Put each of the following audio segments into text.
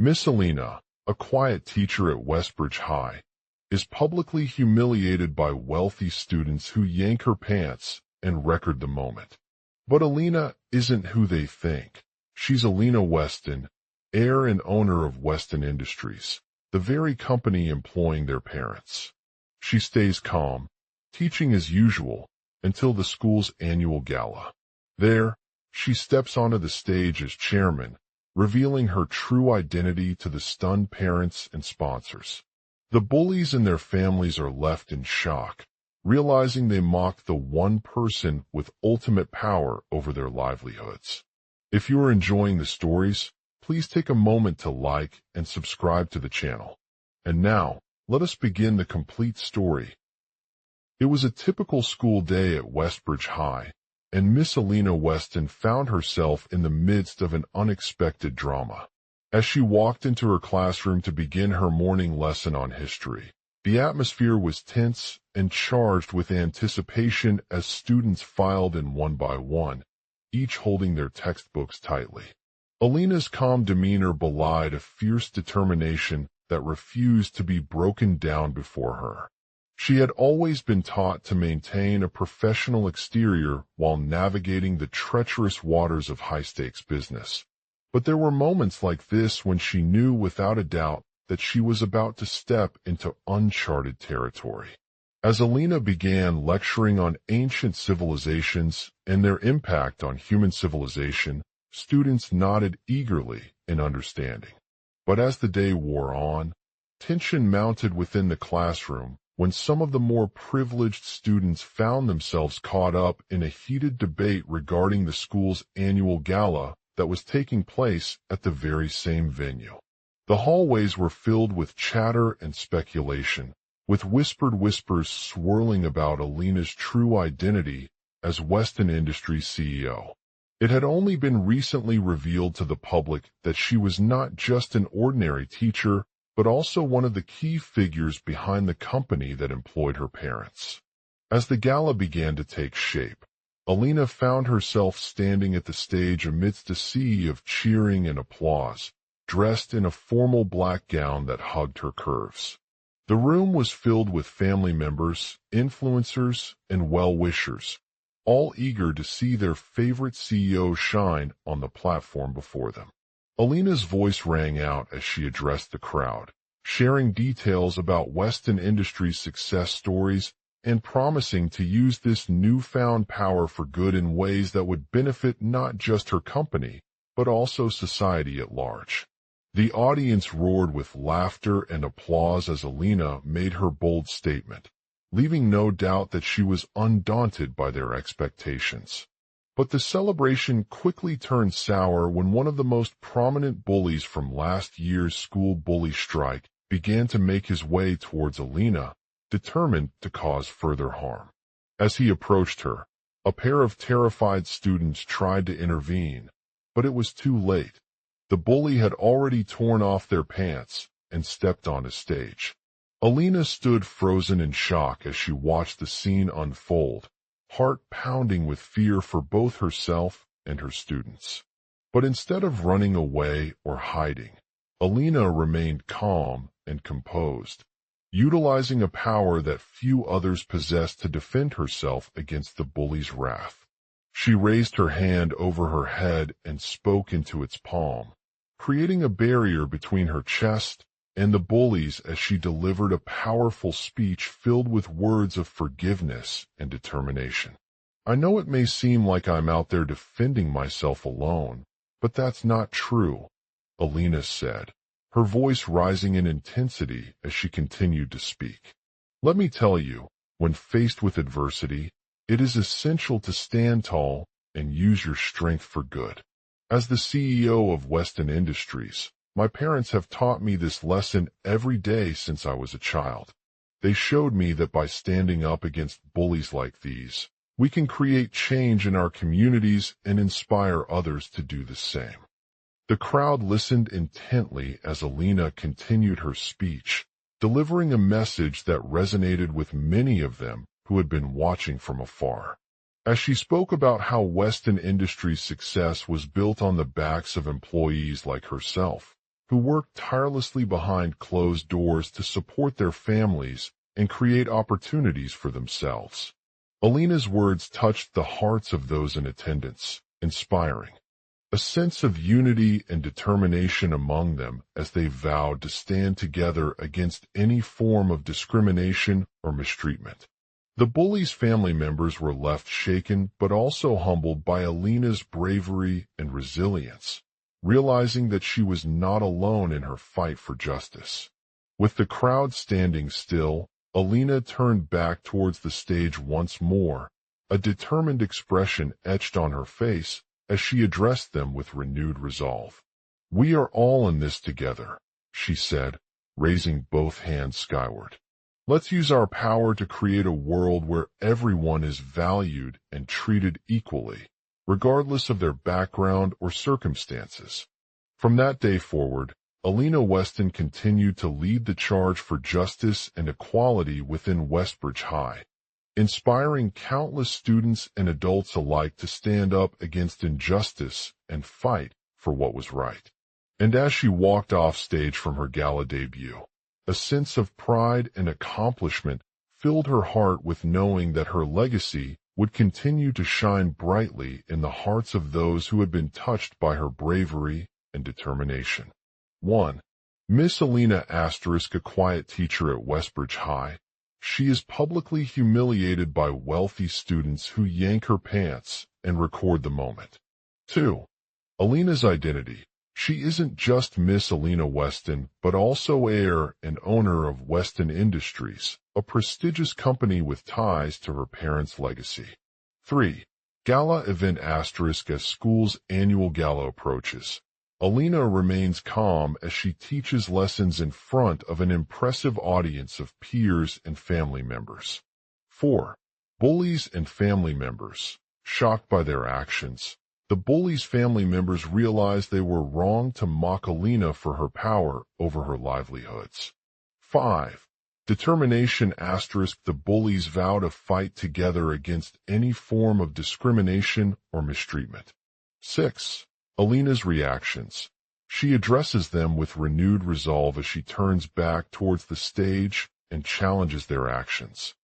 Miss Alina, a quiet teacher at Westbridge High, is publicly humiliated by wealthy students who yank her pants and record the moment. But Alina isn't who they think. She's Alina Weston, heir and owner of Weston Industries, the very company employing their parents. She stays calm, teaching as usual, until the school's annual gala. There, she steps onto the stage as chairman, revealing her true identity to the stunned parents and sponsors. The bullies and their families are left in shock, realizing they mocked the one person with ultimate power over their livelihoods. If you are enjoying the stories, please take a moment to like and subscribe to the channel. And now, let us begin the complete story. It was a typical school day at Westbridge High, and Miss Alina Weston found herself in the midst of an unexpected drama. As she walked into her classroom to begin her morning lesson on history, the atmosphere was tense and charged with anticipation as students filed in one by one, each holding their textbooks tightly. Alina's calm demeanor belied a fierce determination that refused to be broken down before her. She had always been taught to maintain a professional exterior while navigating the treacherous waters of high-stakes business. But there were moments like this when she knew without a doubt that she was about to step into uncharted territory. As Alina began lecturing on ancient civilizations and their impact on human civilization, students nodded eagerly in understanding. But as the day wore on, tension mounted within the classroom when some of the more privileged students found themselves caught up in a heated debate regarding the school's annual gala that was taking place at the very same venue. The hallways were filled with chatter and speculation, with whispered whispers swirling about Alina's true identity as Weston Industries CEO. It had only been recently revealed to the public that she was not just an ordinary teacher, but also one of the key figures behind the company that employed her parents. As the gala began to take shape, Alina found herself standing at the stage amidst a sea of cheering and applause, dressed in a formal black gown that hugged her curves. The room was filled with family members, influencers, and well-wishers, all eager to see their favorite CEO shine on the platform before them. Alina's voice rang out as she addressed the crowd, sharing details about Weston Industries' success stories and promising to use this newfound power for good in ways that would benefit not just her company, but also society at large. The audience roared with laughter and applause as Alina made her bold statement, leaving no doubt that she was undaunted by their expectations. But the celebration quickly turned sour when one of the most prominent bullies from last year's school bully strike began to make his way towards Alina, determined to cause further harm. As he approached her, a pair of terrified students tried to intervene, but it was too late. The bully had already torn off their pants and stepped on his stage. Alina stood frozen in shock as she watched the scene unfold, heart pounding with fear for both herself and her students. But instead of running away or hiding, Alina remained calm and composed, utilizing a power that few others possessed to defend herself against the bully's wrath. She raised her hand over her head and spoke into its palm, creating a barrier between her chest and the bullies as she delivered a powerful speech filled with words of forgiveness and determination. I know it may seem like I'm out there defending myself alone, but that's not true, Alina said, her voice rising in intensity as she continued to speak. Let me tell you, when faced with adversity, it is essential to stand tall and use your strength for good. As the CEO of Weston Industries, my parents have taught me this lesson every day since I was a child. They showed me that by standing up against bullies like these, we can create change in our communities and inspire others to do the same. The crowd listened intently as Alina continued her speech, delivering a message that resonated with many of them who had been watching from afar. As she spoke about how Weston Industries' success was built on the backs of employees like herself, who work tirelessly behind closed doors to support their families and create opportunities for themselves. Alina's words touched the hearts of those in attendance, inspiring a sense of unity and determination among them as they vowed to stand together against any form of discrimination or mistreatment. The bullies' family members were left shaken but also humbled by Alina's bravery and resilience, realizing that she was not alone in her fight for justice. With the crowd standing still, Alina turned back towards the stage once more, a determined expression etched on her face as she addressed them with renewed resolve. "We are all in this together," she said, raising both hands skyward. "Let's use our power to create a world where everyone is valued and treated equally, regardless of their background or circumstances." From that day forward, Alina Weston continued to lead the charge for justice and equality within Westbridge High, inspiring countless students and adults alike to stand up against injustice and fight for what was right. And as she walked off stage from her gala debut, a sense of pride and accomplishment filled her heart with knowing that her legacy would continue to shine brightly in the hearts of those who had been touched by her bravery and determination. 1. Miss Alina *, a quiet teacher at Westbridge High. She is publicly humiliated by wealthy students who yank her pants and record the moment. 2. Alina's identity. She isn't just Miss Alina Weston, but also heir and owner of Weston Industries, a prestigious company with ties to her parents' legacy. 3. Gala event * as school's annual gala approaches. Alina remains calm as she teaches lessons in front of an impressive audience of peers and family members. 4. Bullies and family members. Shocked by their actions, the bullies' family members realized they were wrong to mock Alina for her power over her livelihoods. 5. Determination *, the bullies vow to fight together against any form of discrimination or mistreatment. 6. Alina's reactions. She addresses them with renewed resolve as she turns back towards the stage and challenges their actions.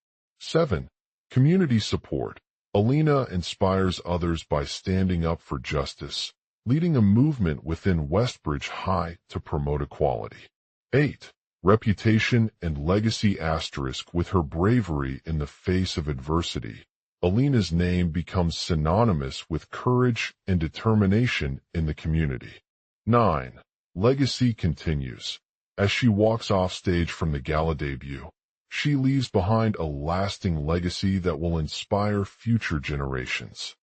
7. Community support. Alina inspires others by standing up for justice, leading a movement within Westbridge High to promote equality. 8. Reputation and legacy * with her bravery in the face of adversity, Alina's name becomes synonymous with courage and determination in the community. 9. Legacy continues. As she walks off stage from the gala debut, she leaves behind a lasting legacy that will inspire future generations.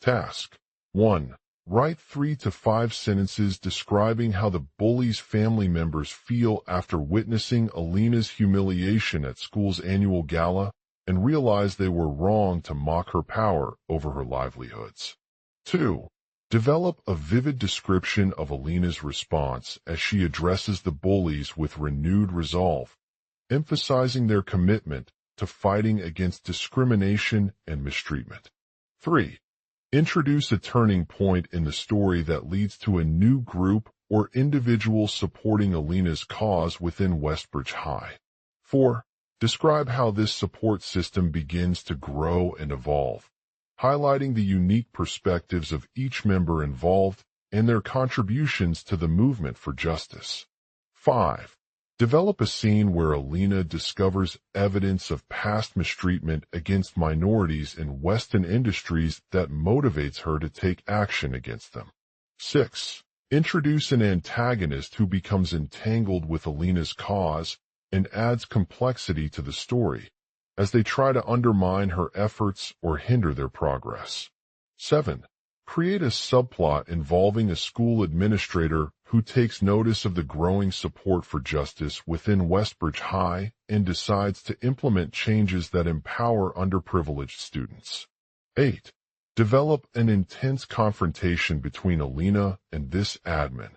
Task 1. Write 3 to 5 sentences describing how the bullies' family members feel after witnessing Alina's humiliation at school's annual gala and realize they were wrong to mock her power over her livelihoods. 2. Develop a vivid description of Alina's response as she addresses the bullies with renewed resolve, emphasizing their commitment to fighting against discrimination and mistreatment. 3. Introduce a turning point in the story that leads to a new group or individual supporting Alina's cause within Westbridge High. 4. Describe how this support system begins to grow and evolve, highlighting the unique perspectives of each member involved and their contributions to the movement for justice. 5. Develop a scene where Alina discovers evidence of past mistreatment against minorities in Weston Industries that motivates her to take action against them. 6. Introduce an antagonist who becomes entangled with Alina's cause and adds complexity to the story as they try to undermine her efforts or hinder their progress. 7. Create a subplot involving a school administrator who takes notice of the growing support for justice within Westbridge High and decides to implement changes that empower underprivileged students. 8. Develop an intense confrontation between Alina and this admin,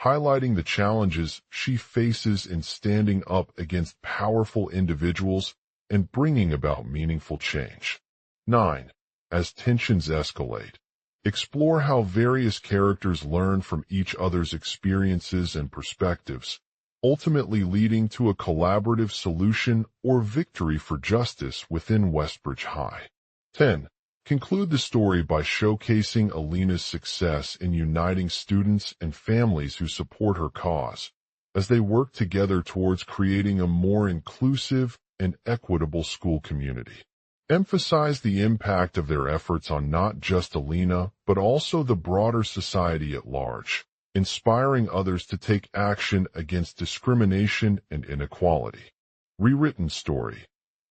highlighting the challenges she faces in standing up against powerful individuals and bringing about meaningful change. 9. As tensions escalate, Explore how various characters learn from each other's experiences and perspectives, ultimately leading to a collaborative solution or victory for justice within Westbridge High. 10. Conclude the story by showcasing Alina's success in uniting students and families who support her cause, as they work together towards creating a more inclusive and equitable school community. Emphasize the impact of their efforts on not just Alina, but also the broader society at large, inspiring others to take action against discrimination and inequality. Rewritten story.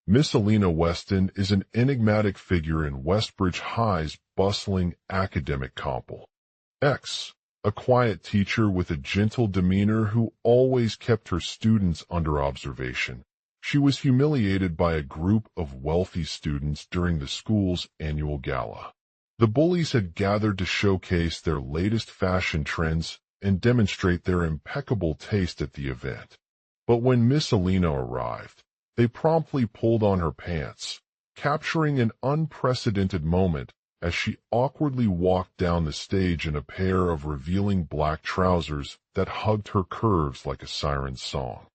Miss Alina Weston is an enigmatic figure in Westbridge High's bustling academic complex. A quiet teacher with a gentle demeanor who always kept her students under observation. She was humiliated by a group of wealthy students during the school's annual gala. The bullies had gathered to showcase their latest fashion trends and demonstrate their impeccable taste at the event. But when Miss Alina arrived, they promptly pulled on her pants, capturing an unprecedented moment as she awkwardly walked down the stage in a pair of revealing black trousers that hugged her curves like a siren's song.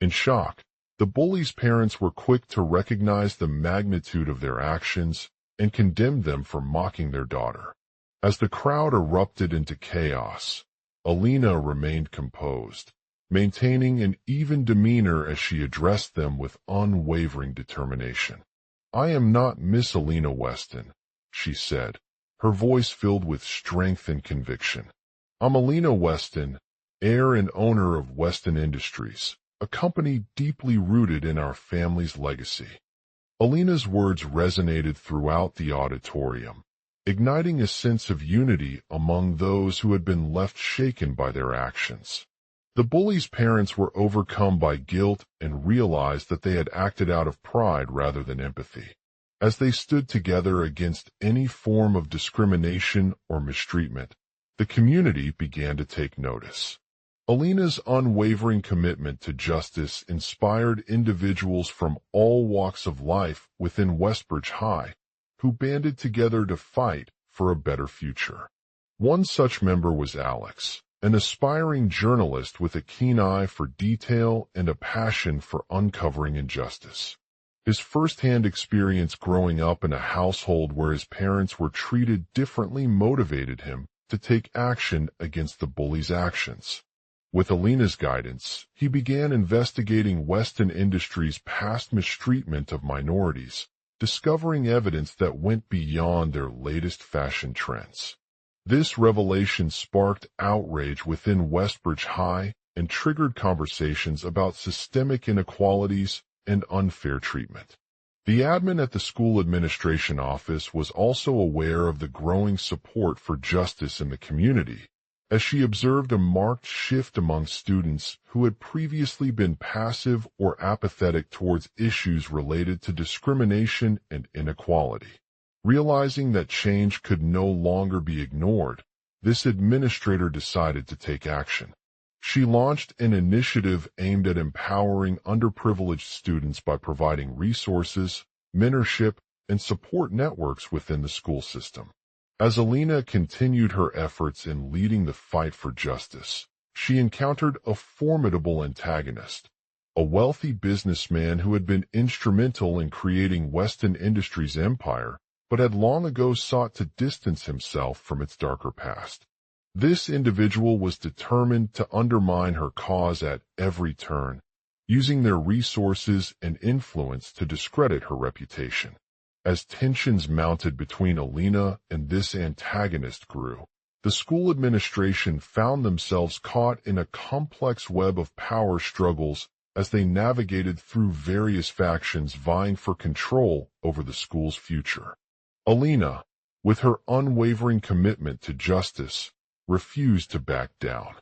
In shock, the bullies' parents were quick to recognize the magnitude of their actions and condemned them for mocking their daughter. As the crowd erupted into chaos, Alina remained composed, maintaining an even demeanor as she addressed them with unwavering determination. "I am not Miss Alina Weston," she said, her voice filled with strength and conviction. "I'm Alina Weston, heir and owner of Weston Industries, a company deeply rooted in our family's legacy." Alina's words resonated throughout the auditorium, igniting a sense of unity among those who had been left shaken by their actions. The bullies' parents were overcome by guilt and realized that they had acted out of pride rather than empathy. As they stood together against any form of discrimination or mistreatment, the community began to take notice. Alina's unwavering commitment to justice inspired individuals from all walks of life within Westbridge High, who banded together to fight for a better future. One such member was Alex, an aspiring journalist with a keen eye for detail and a passion for uncovering injustice. His first-hand experience growing up in a household where his parents were treated differently motivated him to take action against the bullies' actions. With Alina's guidance, he began investigating Weston Industries' past mistreatment of minorities, discovering evidence that went beyond their latest fashion trends. This revelation sparked outrage within Westbridge High and triggered conversations about systemic inequalities and unfair treatment. The admin at the school administration office was also aware of the growing support for justice in the community, as she observed a marked shift among students who had previously been passive or apathetic towards issues related to discrimination and inequality. Realizing that change could no longer be ignored, this administrator decided to take action. She launched an initiative aimed at empowering underprivileged students by providing resources, mentorship, and support networks within the school system. As Alina continued her efforts in leading the fight for justice, she encountered a formidable antagonist, a wealthy businessman who had been instrumental in creating Weston Industries' empire, but had long ago sought to distance himself from its darker past. This individual was determined to undermine her cause at every turn, using their resources and influence to discredit her reputation. As tensions mounted between Alina and this antagonist grew, the school administration found themselves caught in a complex web of power struggles as they navigated through various factions vying for control over the school's future. Alina, with her unwavering commitment to justice, refused to back down.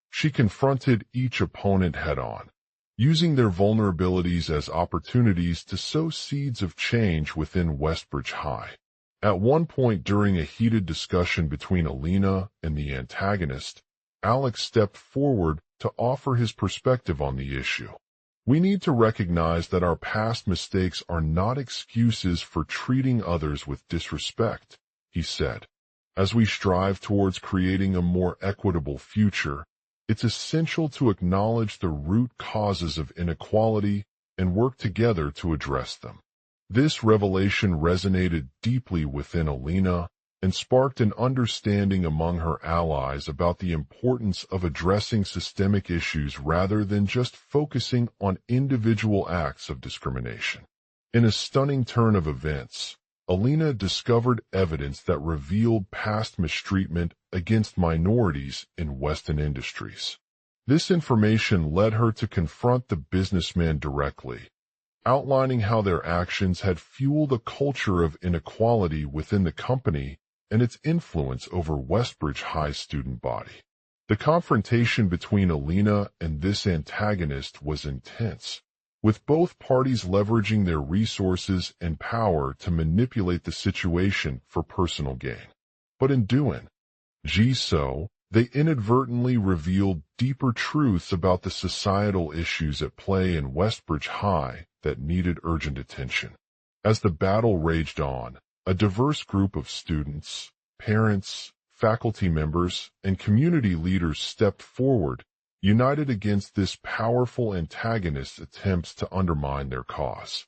She confronted each opponent head-on, using their vulnerabilities as opportunities to sow seeds of change within Westbridge High. At one point during a heated discussion between Alina and the antagonist, Alex stepped forward to offer his perspective on the issue. "We need to recognize that our past mistakes are not excuses for treating others with disrespect," he said. As we strive towards creating a more equitable future, it's essential to acknowledge the root causes of inequality and work together to address them. This revelation resonated deeply within Alina and sparked an understanding among her allies about the importance of addressing systemic issues rather than just focusing on individual acts of discrimination. In a stunning turn of events, Alina discovered evidence that revealed past mistreatment against minorities in Western industries. This information led her to confront the businessman directly, outlining how their actions had fueled a culture of inequality within the company and its influence over Westbridge High's student body. The confrontation between Alina and this antagonist was intense, with both parties leveraging their resources and power to manipulate the situation for personal gain. But in doing so, they inadvertently revealed deeper truths about the societal issues at play in Westbridge High that needed urgent attention. As the battle raged on, a diverse group of students, parents, faculty members, and community leaders stepped forward, united against this powerful antagonist's attempts to undermine their cause.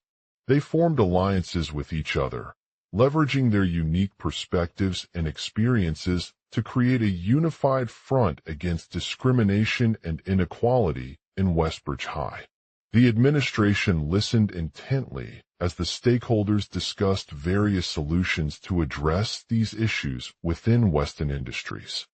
They formed alliances with each other, leveraging their unique perspectives and experiences to create a unified front against discrimination and inequality in Westbridge High. The administration listened intently as the stakeholders discussed various solutions to address these issues within Western industries.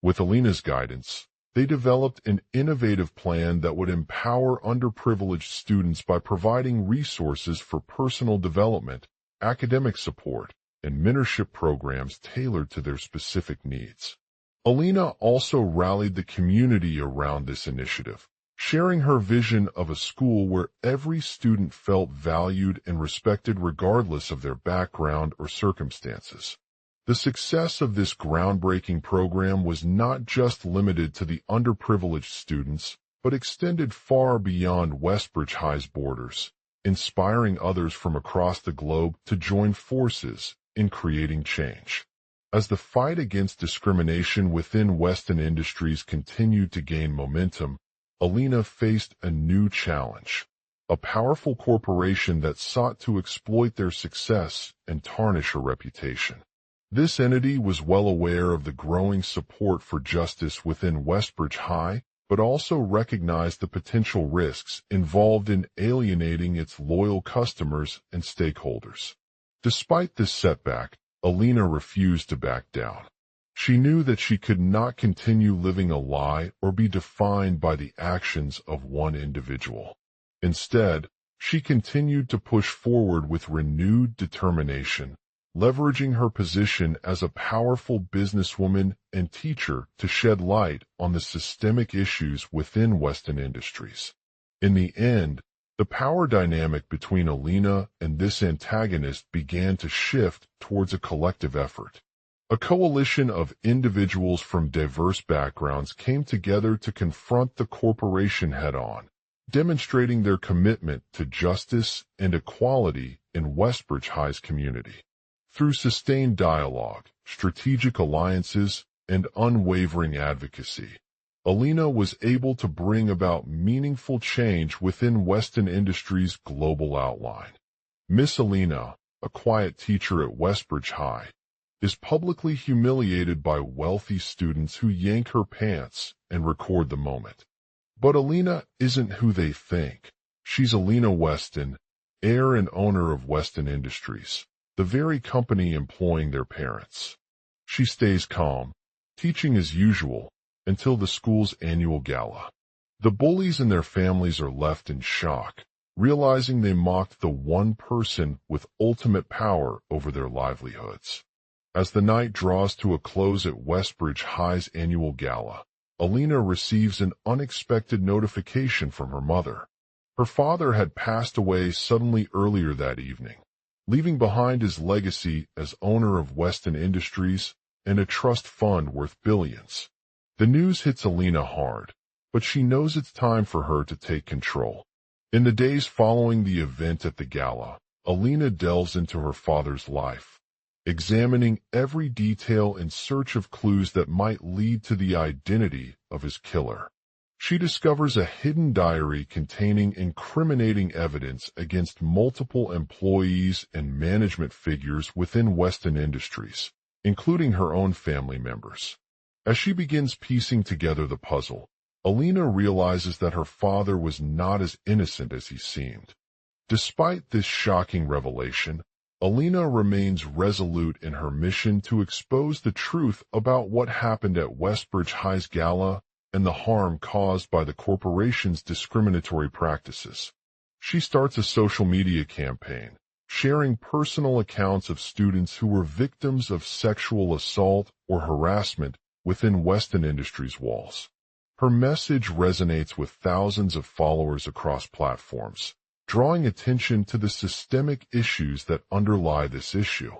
With Alina's guidance, they developed an innovative plan that would empower underprivileged students by providing resources for personal development, academic support, and mentorship programs tailored to their specific needs. Alina also rallied the community around this initiative, sharing her vision of a school where every student felt valued and respected regardless of their background or circumstances. The success of this groundbreaking program was not just limited to the underprivileged students, but extended far beyond Westbridge High's borders, inspiring others from across the globe to join forces in creating change. As the fight against discrimination within Western industries continued to gain momentum, Alina faced a new challenge, a powerful corporation that sought to exploit their success and tarnish her reputation. This entity was well aware of the growing support for justice within Westbridge High, but also recognized the potential risks involved in alienating its loyal customers and stakeholders. Despite this setback, Alina refused to back down. She knew that she could not continue living a lie or be defined by the actions of one individual. Instead, she continued to push forward with renewed determination, leveraging her position as a powerful businesswoman and teacher to shed light on the systemic issues within Western industries. In the end, the power dynamic between Alina and this antagonist began to shift towards a collective effort. A coalition of individuals from diverse backgrounds came together to confront the corporation head-on, demonstrating their commitment to justice and equality in Westbridge High's community. Through sustained dialogue, strategic alliances, and unwavering advocacy, Alina was able to bring about meaningful change within Western Industries' global outline. Miss Alina, a quiet teacher at Westbridge High, is publicly humiliated by wealthy students who yank her pants and record the moment. But Alina isn't who they think. She's Alina Weston, heir and owner of Weston Industries, the very company employing their parents. She stays calm, teaching as usual, until the school's annual gala. The bullies and their families are left in shock, realizing they mocked the one person with ultimate power over their livelihoods. As the night draws to a close at Westbridge High's annual gala, Alina receives an unexpected notification from her mother. Her father had passed away suddenly earlier that evening, leaving behind his legacy as owner of Weston Industries and a trust fund worth billions. The news hits Alina hard, but she knows it's time for her to take control. In the days following the event at the gala, Alina delves into her father's life, examining every detail in search of clues that might lead to the identity of his killer. She discovers a hidden diary containing incriminating evidence against multiple employees and management figures within Weston Industries, including her own family members. As she begins piecing together the puzzle, Alina realizes that her father was not as innocent as he seemed. Despite this shocking revelation, Alina remains resolute in her mission to expose the truth about what happened at Westbridge High's gala and the harm caused by the corporation's discriminatory practices. She starts a social media campaign, sharing personal accounts of students who were victims of sexual assault or harassment within Weston Industries' walls. Her message resonates with thousands of followers across platforms, drawing attention to the systemic issues that underlie this issue.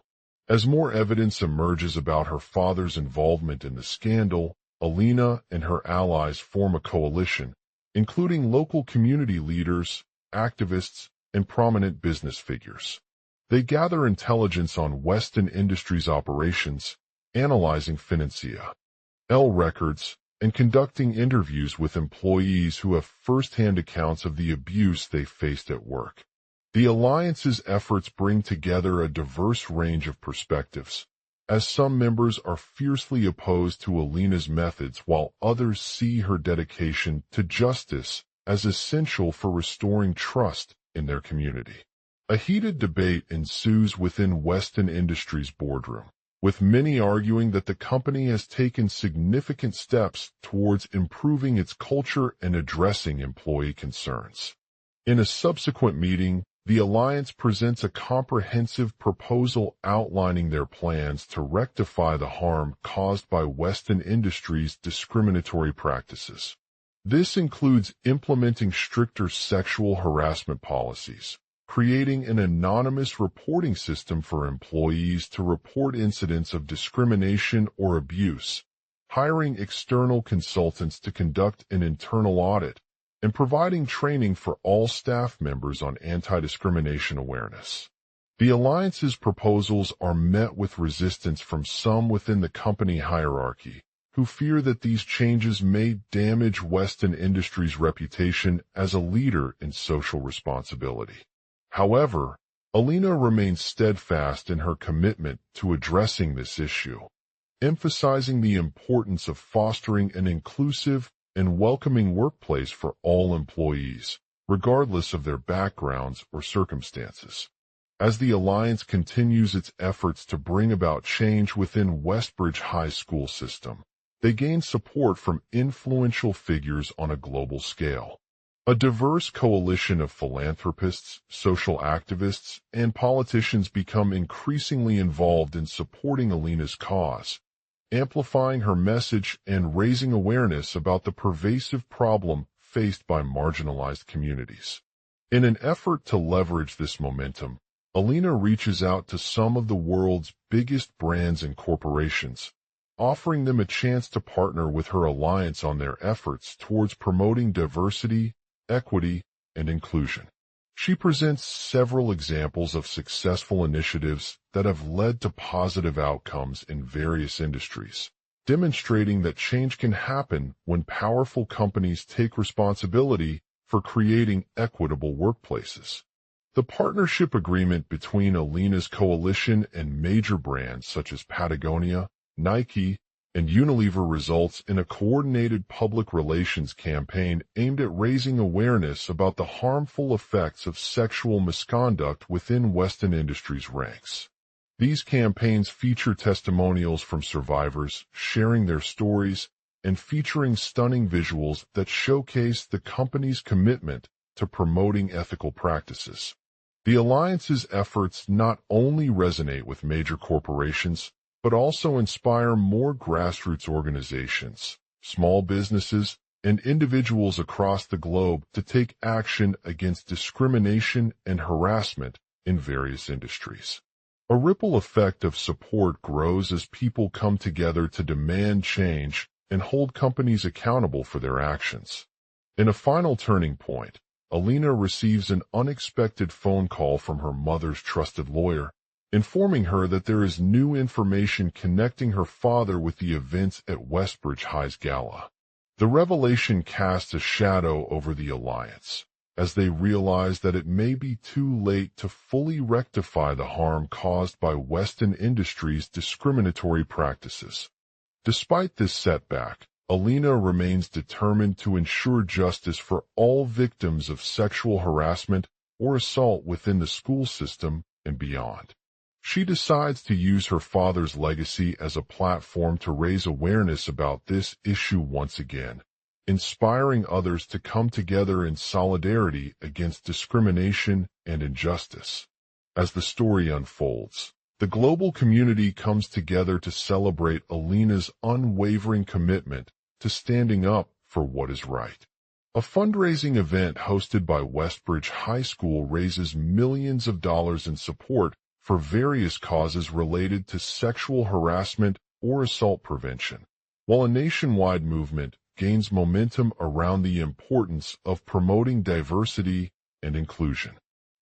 As more evidence emerges about her father's involvement in the scandal, Alina and her allies form a coalition, including local community leaders, activists, and prominent business figures. They gather intelligence on Weston Industries' operations, analyzing financial records, and conducting interviews with employees who have first-hand accounts of the abuse they faced at work. The Alliance's efforts bring together a diverse range of perspectives, as some members are fiercely opposed to Alina's methods while others see her dedication to justice as essential for restoring trust in their community. A heated debate ensues within Weston Industries' boardroom, with many arguing that the company has taken significant steps towards improving its culture and addressing employee concerns. In a subsequent meeting, the Alliance presents a comprehensive proposal outlining their plans to rectify the harm caused by Weston Industries' discriminatory practices. This includes implementing stricter sexual harassment policies, creating an anonymous reporting system for employees to report incidents of discrimination or abuse, hiring external consultants to conduct an internal audit, and providing training for all staff members on anti-discrimination awareness. The Alliance's proposals are met with resistance from some within the company hierarchy, who fear that these changes may damage Weston Industries' reputation as a leader in social responsibility. However, Alina remains steadfast in her commitment to addressing this issue, emphasizing the importance of fostering an inclusive and welcoming workplace for all employees, regardless of their backgrounds or circumstances. As the Alliance continues its efforts to bring about change within Westbridge High School system, they gain support from influential figures on a global scale. A diverse coalition of philanthropists, social activists, and politicians become increasingly involved in supporting Alina's cause, amplifying her message and raising awareness about the pervasive problem faced by marginalized communities. In an effort to leverage this momentum, Alina reaches out to some of the world's biggest brands and corporations, offering them a chance to partner with her alliance on their efforts towards promoting diversity, equity, and inclusion. She presents several examples of successful initiatives that have led to positive outcomes in various industries, demonstrating that change can happen when powerful companies take responsibility for creating equitable workplaces. The partnership agreement between Alina's coalition and major brands such as Patagonia, Nike, and Unilever results in a coordinated public relations campaign aimed at raising awareness about the harmful effects of sexual misconduct within Weston Industries' ranks. These campaigns feature testimonials from survivors, sharing their stories, and featuring stunning visuals that showcase the company's commitment to promoting ethical practices. The Alliance's efforts not only resonate with major corporations, but also inspire more grassroots organizations, small businesses, and individuals across the globe to take action against discrimination and harassment in various industries. A ripple effect of support grows as people come together to demand change and hold companies accountable for their actions. In a final turning point, Alina receives an unexpected phone call from her mother's trusted lawyer, informing her that there is new information connecting her father with the events at Westbridge High's gala. The revelation casts a shadow over the alliance, as they realize that it may be too late to fully rectify the harm caused by Weston Industries' discriminatory practices. Despite this setback, Alina remains determined to ensure justice for all victims of sexual harassment or assault within the school system and beyond. She decides to use her father's legacy as a platform to raise awareness about this issue once again, inspiring others to come together in solidarity against discrimination and injustice. As the story unfolds, the global community comes together to celebrate Alina's unwavering commitment to standing up for what is right. A fundraising event hosted by Westbridge High School raises millions of dollars in support for various causes related to sexual harassment or assault prevention, while a nationwide movement gains momentum around the importance of promoting diversity and inclusion.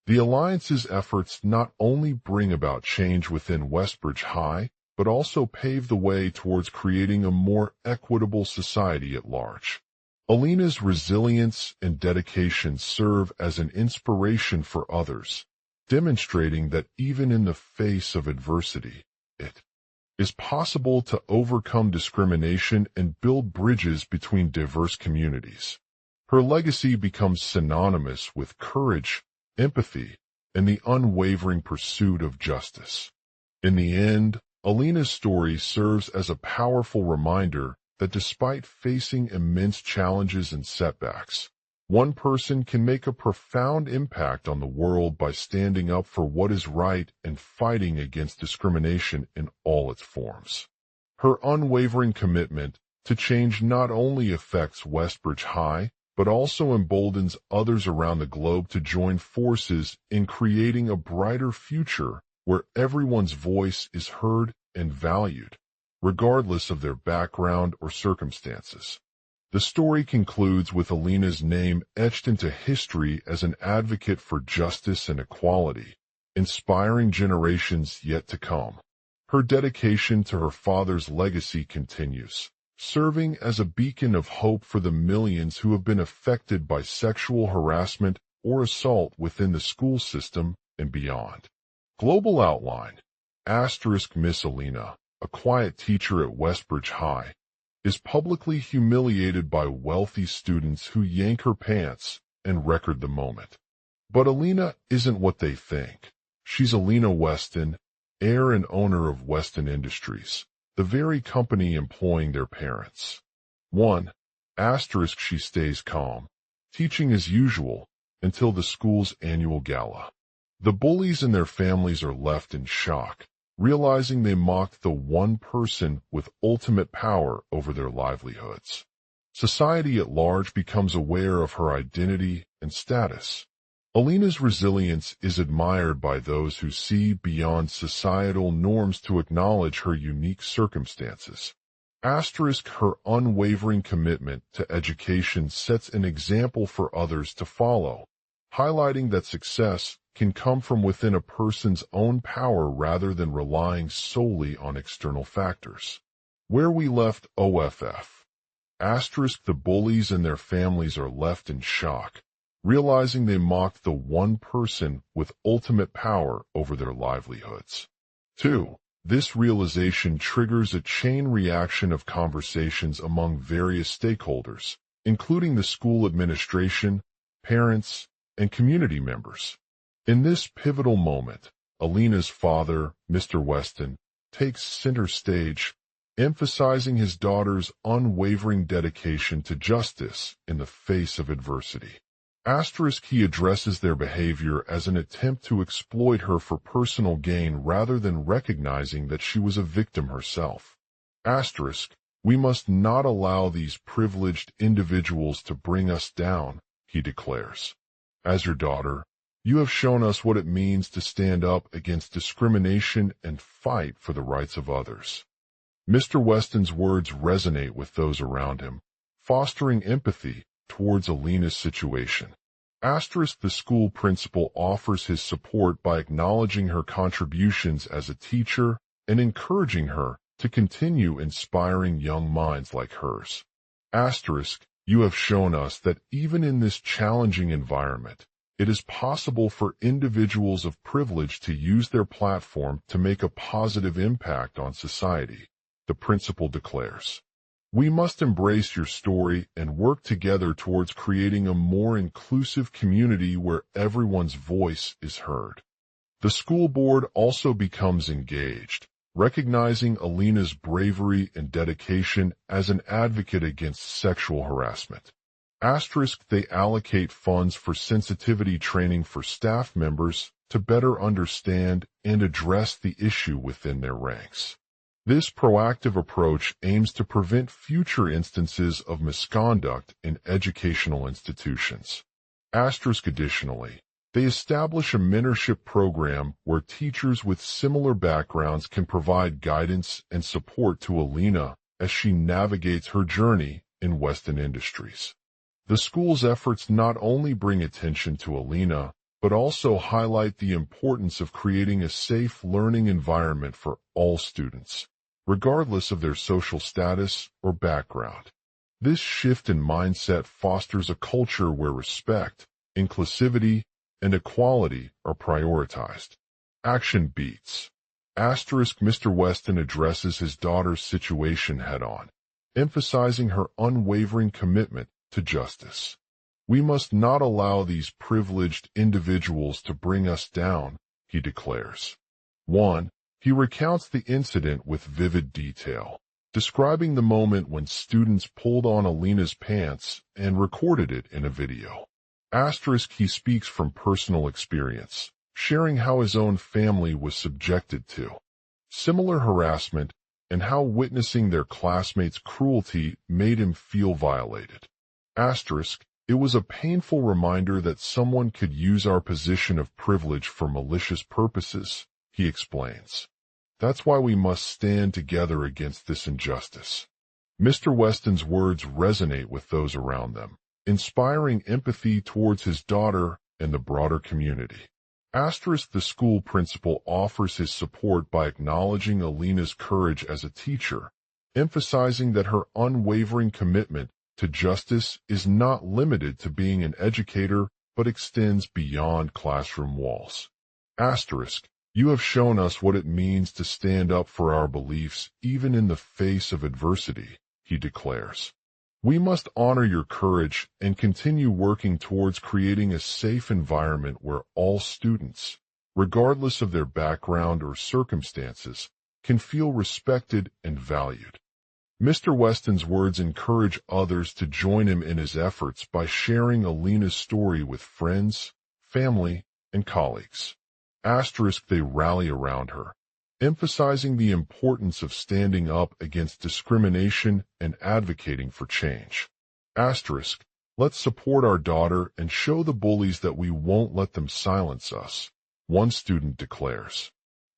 The Alliance's efforts not only bring about change within Westbridge High, but also pave the way towards creating a more equitable society at large. Alina's resilience and dedication serve as an inspiration for others, demonstrating that even in the face of adversity, it is possible to overcome discrimination and build bridges between diverse communities. Her legacy becomes synonymous with courage, empathy, and the unwavering pursuit of justice. In the end, Alina's story serves as a powerful reminder that despite facing immense challenges and setbacks, one person can make a profound impact on the world by standing up for what is right and fighting against discrimination in all its forms. Her unwavering commitment to change not only affects Westbridge High, but also emboldens others around the globe to join forces in creating a brighter future where everyone's voice is heard and valued, regardless of their background or circumstances. The story concludes with Alina's name etched into history as an advocate for justice and equality, inspiring generations yet to come. Her dedication to her father's legacy continues, serving as a beacon of hope for the millions who have been affected by sexual harassment or assault within the school system and beyond. Global outline. Miss Alina, a quiet teacher at Westbridge High, is publicly humiliated by wealthy students who yank her pants and record the moment. But Alina isn't what they think. She's Alina Weston, heir and owner of Weston Industries, the very company employing their parents. 1. She stays calm, teaching as usual until the school's annual gala. The bullies and their families are left in shock, realizing they mocked the one person with ultimate power over their livelihoods. Society at large becomes aware of her identity and status. Alina's resilience is admired by those who see beyond societal norms to acknowledge her unique circumstances. Her unwavering commitment to education sets an example for others to follow, highlighting that success can come from within a person's own power rather than relying solely on external factors. Where we left OFF. The bullies and their families are left in shock, realizing they mocked the one person with ultimate power over their livelihoods. 2. This realization triggers a chain reaction of conversations among various stakeholders, including the school administration, parents, and community members. In this pivotal moment, Alina's father, Mr. Weston, takes center stage, emphasizing his daughter's unwavering dedication to justice in the face of adversity. He addresses their behavior as an attempt to exploit her for personal gain rather than recognizing that she was a victim herself. We must not allow these privileged individuals to bring us down, he declares. As your daughter, you have shown us what it means to stand up against discrimination and fight for the rights of others. Mr. Weston's words resonate with those around him, fostering empathy towards Alina's situation. The school principal offers his support by acknowledging her contributions as a teacher and encouraging her to continue inspiring young minds like hers. You have shown us that even in this challenging environment, it is possible for individuals of privilege to use their platform to make a positive impact on society, the principal declares. We must embrace your story and work together towards creating a more inclusive community where everyone's voice is heard. The school board also becomes engaged, recognizing Alina's bravery and dedication as an advocate against sexual harassment. They allocate funds for sensitivity training for staff members to better understand and address the issue within their ranks. This proactive approach aims to prevent future instances of misconduct in educational institutions. Additionally, they establish a mentorship program where teachers with similar backgrounds can provide guidance and support to Alina as she navigates her journey in Western industries. The school's efforts not only bring attention to Alina, but also highlight the importance of creating a safe learning environment for all students, regardless of their social status or background. This shift in mindset fosters a culture where respect, inclusivity, and equality are prioritized. Action beats. Mr. Weston addresses his daughter's situation head-on, emphasizing her unwavering commitment to justice. We must not allow these privileged individuals to bring us down, he declares. 1. He recounts the incident with vivid detail, describing the moment when students pulled on Alina's pants and recorded it in a video. He speaks from personal experience, sharing how his own family was subjected to similar harassment and how witnessing their classmates' cruelty made him feel violated. It was a painful reminder that someone could use our position of privilege for malicious purposes, he explains. That's why we must stand together against this injustice. Mr. Weston's words resonate with those around them, inspiring empathy towards his daughter and the broader community. The school principal offers his support by acknowledging Alina's courage as a teacher, emphasizing that her unwavering commitment to justice is not limited to being an educator but extends beyond classroom walls. You have shown us what it means to stand up for our beliefs even in the face of adversity, he declares. We must honor your courage and continue working towards creating a safe environment where all students, regardless of their background or circumstances, can feel respected and valued. Mr. Weston's words encourage others to join him in his efforts by sharing Alina's story with friends, family, and colleagues. They rally around her, emphasizing the importance of standing up against discrimination and advocating for change. Let's support our daughter and show the bullies that we won't let them silence us, one student declares.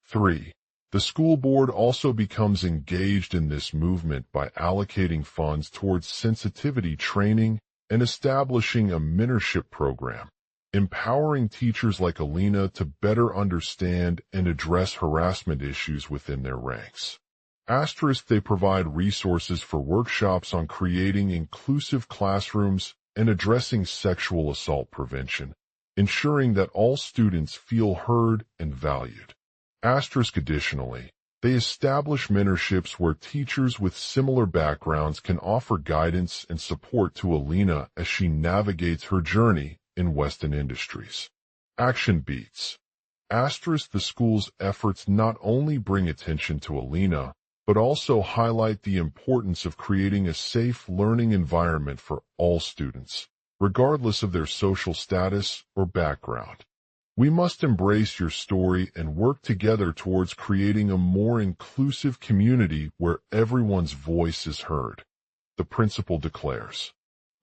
3. The school board also becomes engaged in this movement by allocating funds towards sensitivity training and establishing a mentorship program, empowering teachers like Alina to better understand and address harassment issues within their ranks. They provide resources for workshops on creating inclusive classrooms and addressing sexual assault prevention, ensuring that all students feel heard and valued. Additionally, they establish mentorships where teachers with similar backgrounds can offer guidance and support to Alina as she navigates her journey in Western industries. Action beats. The school's efforts not only bring attention to Alina, but also highlight the importance of creating a safe learning environment for all students, regardless of their social status or background. We must embrace your story and work together towards creating a more inclusive community where everyone's voice is heard, the principal declares.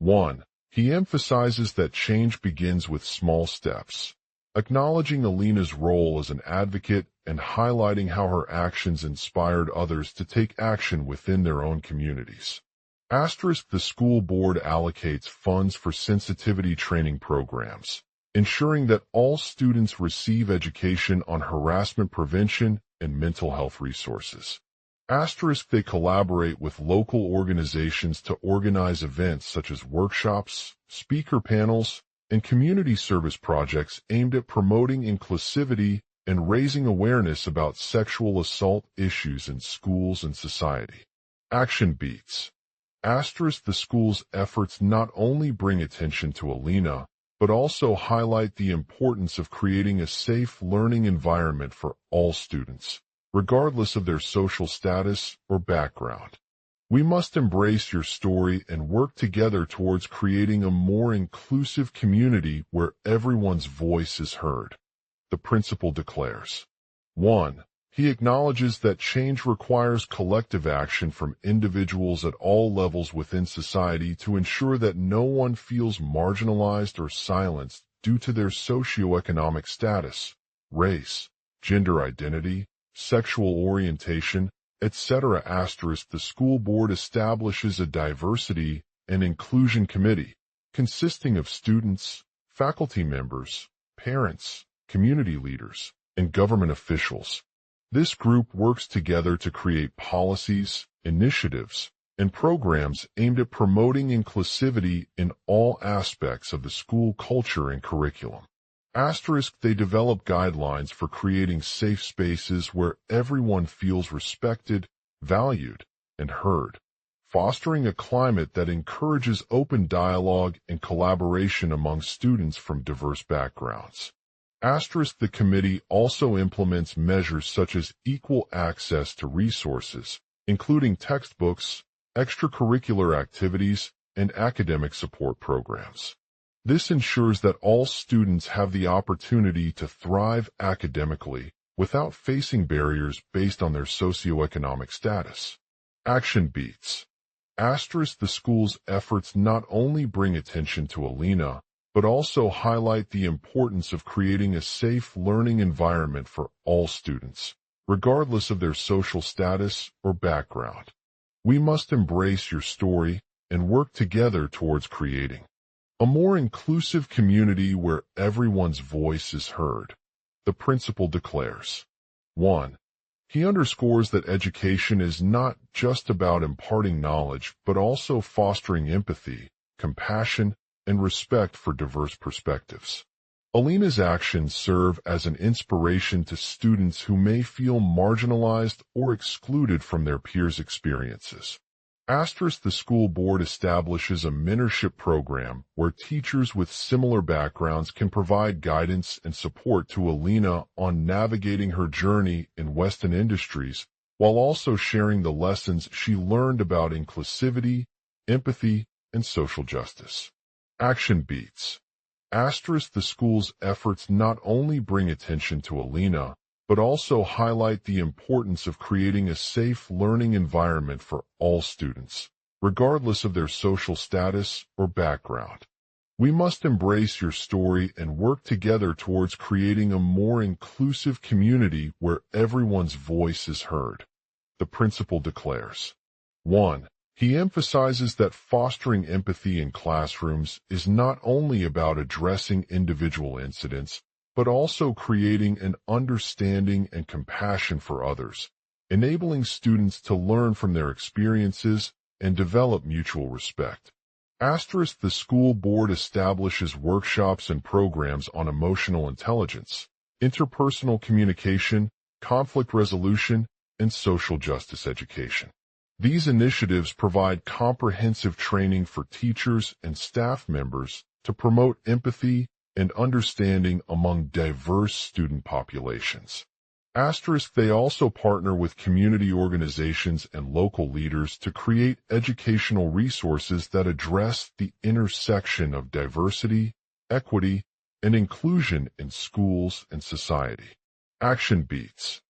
1. He emphasizes that change begins with small steps, acknowledging Alina's role as an advocate and highlighting how her actions inspired others to take action within their own communities. Asterisk, the school board allocates funds for sensitivity training programs, ensuring that all students receive education on harassment prevention and mental health resources. Asterisk, they collaborate with local organizations to organize events such as workshops, speaker panels, and community service projects aimed at promoting inclusivity and raising awareness about sexual assault issues in schools and society. Action beats. Asterisk, the school's efforts not only bring attention to Alina, but also highlight the importance of creating a safe learning environment for all students, regardless of their social status or background. We must embrace your story and work together towards creating a more inclusive community where everyone's voice is heard. The principal declares. 1. He acknowledges that change requires collective action from individuals at all levels within society to ensure that no one feels marginalized or silenced due to their socioeconomic status, race, gender identity, sexual orientation, etc. Asterisk, the school board establishes a diversity and inclusion committee consisting of students, faculty members, parents, community leaders, and government officials. This group works together to create policies, initiatives, and programs aimed at promoting inclusivity in all aspects of the school culture and curriculum. Asterisk, they develop guidelines for creating safe spaces where everyone feels respected, valued, and heard, fostering a climate that encourages open dialogue and collaboration among students from diverse backgrounds. Asterisk, the committee also implements measures such as equal access to resources, including textbooks, extracurricular activities, and academic support programs. This ensures that all students have the opportunity to thrive academically without facing barriers based on their socioeconomic status. Action beats. Asterisk, the school's efforts not only bring attention to Alina, but also highlight the importance of creating a safe learning environment for all students, regardless of their social status or background. We must embrace your story and work together towards creating a more inclusive community where everyone's voice is heard. The principal declares. 1. He underscores that education is not just about imparting knowledge, but also fostering empathy, compassion, and respect for diverse perspectives. Alina's actions serve as an inspiration to students who may feel marginalized or excluded from their peers' experiences. Asterisk, the school board establishes a mentorship program where teachers with similar backgrounds can provide guidance and support to Alina on navigating her journey in Western industries, while also sharing the lessons she learned about inclusivity, empathy, and social justice. Action beats. Asterisk, the school's efforts not only bring attention to Alina, but also highlight the importance of creating a safe learning environment for all students, regardless of their social status or background. We must embrace your story and work together towards creating a more inclusive community where everyone's voice is heard. The principal declares. 1. He emphasizes that fostering empathy in classrooms is not only about addressing individual incidents, but also creating an understanding and compassion for others, enabling students to learn from their experiences and develop mutual respect. Asterisk, the school board establishes workshops and programs on emotional intelligence, interpersonal communication, conflict resolution, and social justice education. These initiatives provide comprehensive training for teachers and staff members to promote empathy and understanding among diverse student populations. Asterisk, they also partner with community organizations and local leaders to create educational resources that address the intersection of diversity, equity, and inclusion in schools and society. Action beats.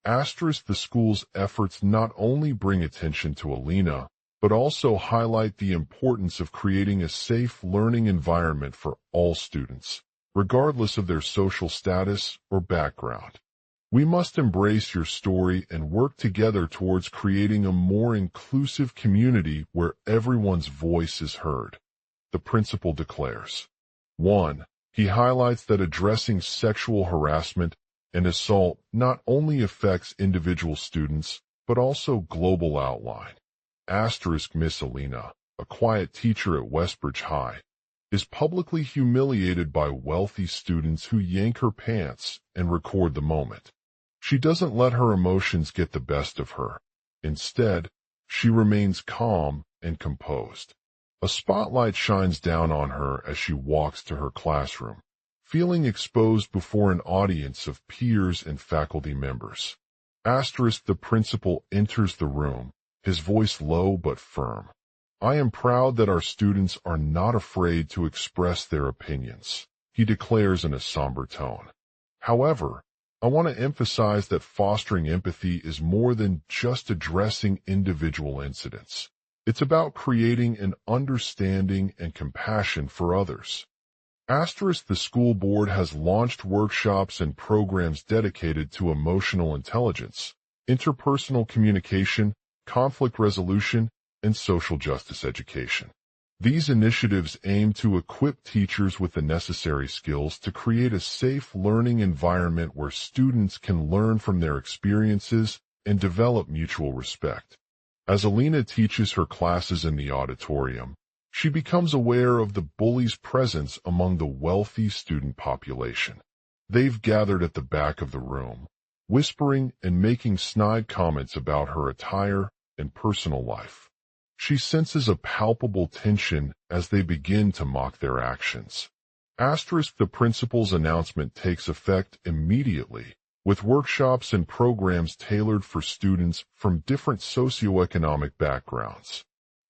Asterisk, the school's efforts not only bring attention to Alina, but also highlight the importance of creating a safe learning environment for all students, regardless of their social status or background. We must embrace your story and work together towards creating a more inclusive community where everyone's voice is heard, the principal declares. 1. He highlights that addressing sexual harassment and assault not only affects individual students, but also global outline. Miss Alina, a quiet teacher at Westbridge High, is publicly humiliated by wealthy students who yank her pants and record the moment. She doesn't let her emotions get the best of her. Instead, she remains calm and composed. A spotlight shines down on her as she walks to her classroom, feeling exposed before an audience of peers and faculty members. The principal enters the room, his voice low but firm. I am proud that our students are not afraid to express their opinions, he declares in a somber tone. However, I want to emphasize that fostering empathy is more than just addressing individual incidents. It's about creating an understanding and compassion for others. The school board has launched workshops and programs dedicated to emotional intelligence, interpersonal communication, conflict resolution, and social justice education. These initiatives aim to equip teachers with the necessary skills to create a safe learning environment where students can learn from their experiences and develop mutual respect. As Alina teaches her classes in the auditorium, she becomes aware of the bullies' presence among the wealthy student population. They've gathered at the back of the room, whispering and making snide comments about her attire and personal life. She senses a palpable tension as they begin to mock their actions. The principal's announcement takes effect immediately, with workshops and programs tailored for students from different socioeconomic backgrounds.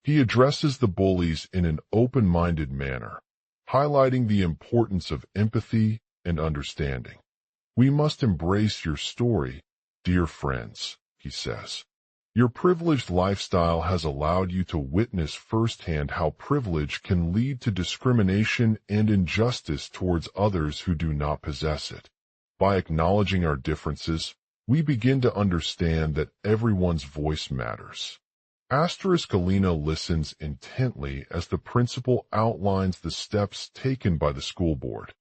He addresses the bullies in an open-minded manner, highlighting the importance of empathy and understanding. We must embrace your story, dear friends, he says. Your privileged lifestyle has allowed you to witness firsthand how privilege can lead to discrimination and injustice towards others who do not possess it. By acknowledging our differences, we begin to understand that everyone's voice matters. Alina listens intently as the principal outlines the steps taken by the school board.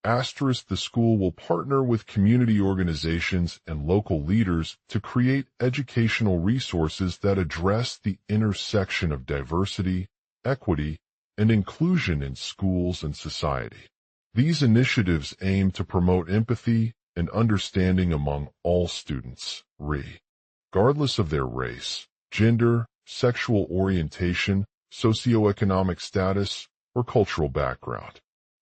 The school will partner with community organizations and local leaders to create educational resources that address the intersection of diversity, equity, and inclusion in schools and society. These initiatives aim to promote empathy and understanding among all students, regardless of their race, gender, sexual orientation, socioeconomic status, or cultural background.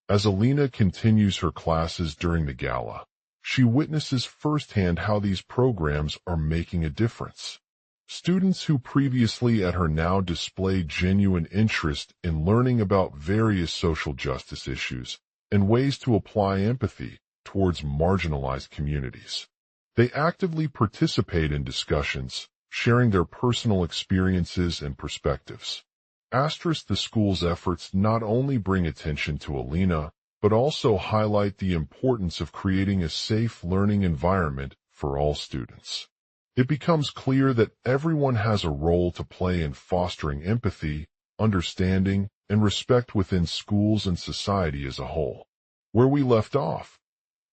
As Alina continues her classes during the gala, she witnesses firsthand how these programs are making a difference. Students who previously at her now display genuine interest in learning about various social justice issues and ways to apply empathy towards marginalized communities. They actively participate in discussions, sharing their personal experiences and perspectives. The school's efforts not only bring attention to Alina, but also highlight the importance of creating a safe learning environment for all students. It becomes clear that everyone has a role to play in fostering empathy, understanding, and respect within schools and society as a whole. Where we left off,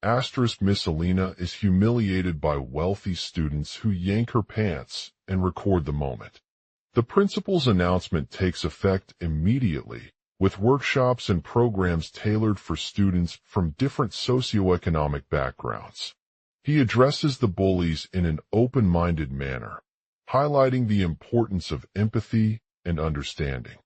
Miss Alina is humiliated by wealthy students who yank her pants and record the moment. The principal's announcement takes effect immediately, with workshops and programs tailored for students from different socioeconomic backgrounds. He addresses the bullies in an open-minded manner, highlighting the importance of empathy and understanding.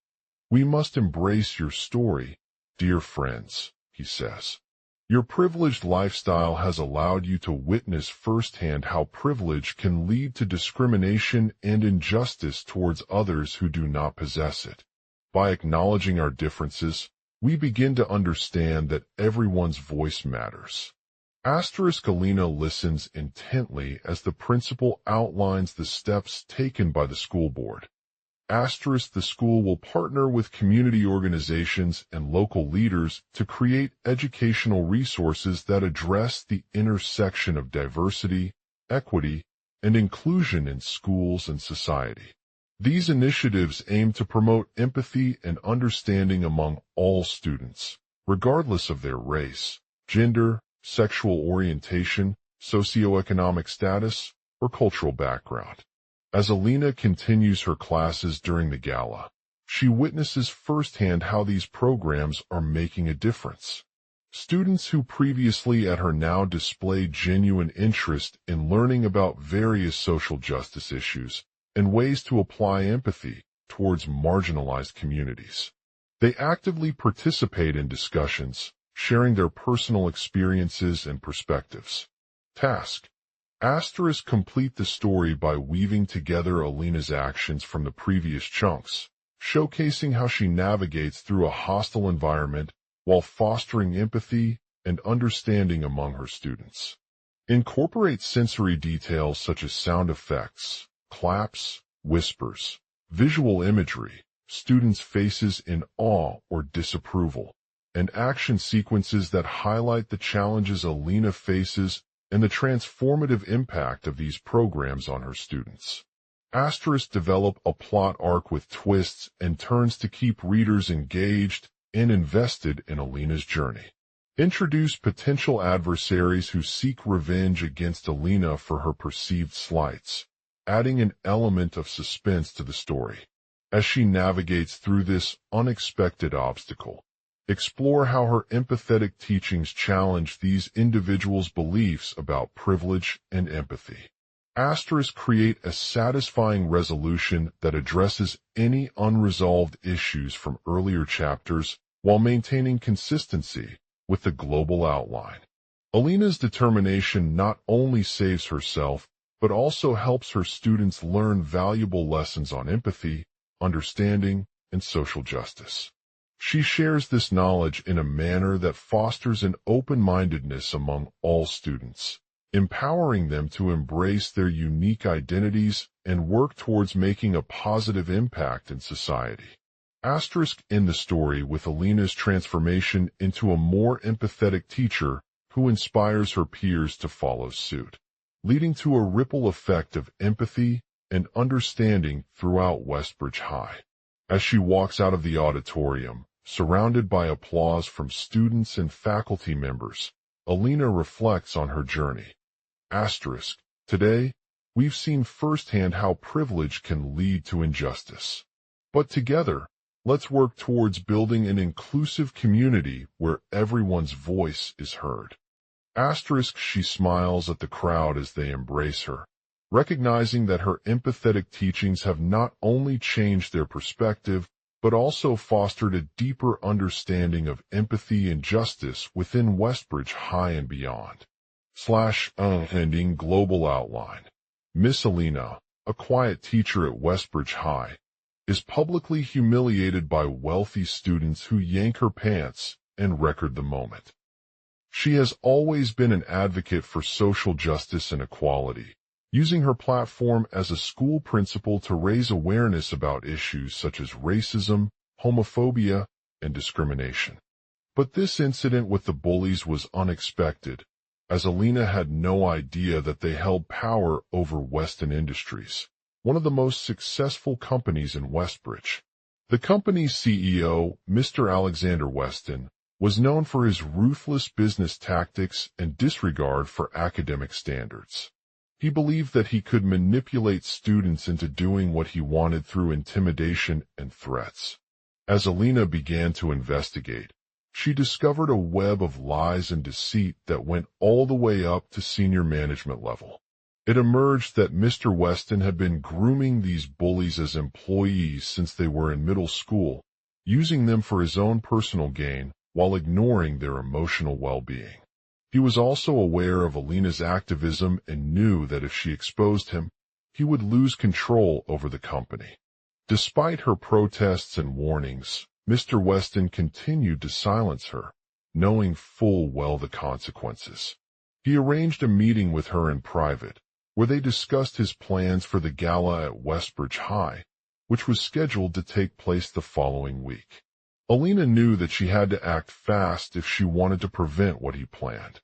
We must embrace your story, dear friends, he says. Your privileged lifestyle has allowed you to witness firsthand how privilege can lead to discrimination and injustice towards others who do not possess it. By acknowledging our differences, we begin to understand that everyone's voice matters. Alina listens intently as the principal outlines the steps taken by the school board. The school will partner with community organizations and local leaders to create educational resources that address the intersection of diversity, equity, and inclusion in schools and society. These initiatives aim to promote empathy and understanding among all students, regardless of their race, gender, sexual orientation, socioeconomic status, or cultural background. As Alina continues her classes during the gala, she witnesses firsthand how these programs are making a difference. Students who previously at her now displayed genuine interest in learning about various social justice issues and ways to apply empathy towards marginalized communities. They actively participate in discussions, sharing their personal experiences and perspectives. Task: complete the story by weaving together Alina's actions from the previous chunks, showcasing how she navigates through a hostile environment while fostering empathy and understanding among her students. Incorporate sensory details such as sound effects, claps, whispers, visual imagery, students' faces in awe or disapproval, and action sequences that highlight the challenges Alina faces and the transformative impact of these programs on her students. Develop a plot arc with twists and turns to keep readers engaged and invested in Alina's journey. Introduce potential adversaries who seek revenge against Alina for her perceived slights, adding an element of suspense to the story. As she navigates through this unexpected obstacle, explore how her empathetic teachings challenge these individuals' beliefs about privilege and empathy. Create a satisfying resolution that addresses any unresolved issues from earlier chapters while maintaining consistency with the global outline. Alina's determination not only saves herself, but also helps her students learn valuable lessons on empathy, understanding, and social justice. She shares this knowledge in a manner that fosters an open-mindedness among all students, empowering them to embrace their unique identities and work towards making a positive impact in society. In the story with Alina's transformation into a more empathetic teacher who inspires her peers to follow suit, leading to a ripple effect of empathy and understanding throughout Westbridge High. As she walks out of the auditorium, surrounded by applause from students and faculty members, Alina reflects on her journey. Today, we've seen firsthand how privilege can lead to injustice. But together, let's work towards building an inclusive community where everyone's voice is heard. She smiles at the crowd as they embrace her, recognizing that her empathetic teachings have not only changed their perspective, but also fostered a deeper understanding of empathy and justice within Westbridge High and beyond. Ending global outline. Miss Alina, a quiet teacher at Westbridge High, is publicly humiliated by wealthy students who yank her pants and record the moment. She has always been an advocate for social justice and equality, using her platform as a school principal to raise awareness about issues such as racism, homophobia, and discrimination. But this incident with the bullies was unexpected, as Alina had no idea that they held power over Weston Industries, one of the most successful companies in Westbridge. The company's CEO, Mr. Alexander Weston, was known for his ruthless business tactics and disregard for academic standards. He believed that he could manipulate students into doing what he wanted through intimidation and threats. As Alina began to investigate, she discovered a web of lies and deceit that went all the way up to senior management level. It emerged that Mr. Weston had been grooming these bullies as employees since they were in middle school, using them for his own personal gain while ignoring their emotional well-being. He was also aware of Alina's activism and knew that if she exposed him, he would lose control over the company. Despite her protests and warnings, Mr. Weston continued to silence her, knowing full well the consequences. He arranged a meeting with her in private, where they discussed his plans for the gala at Westbridge High, which was scheduled to take place the following week. Alina knew that she had to act fast if she wanted to prevent what he planned.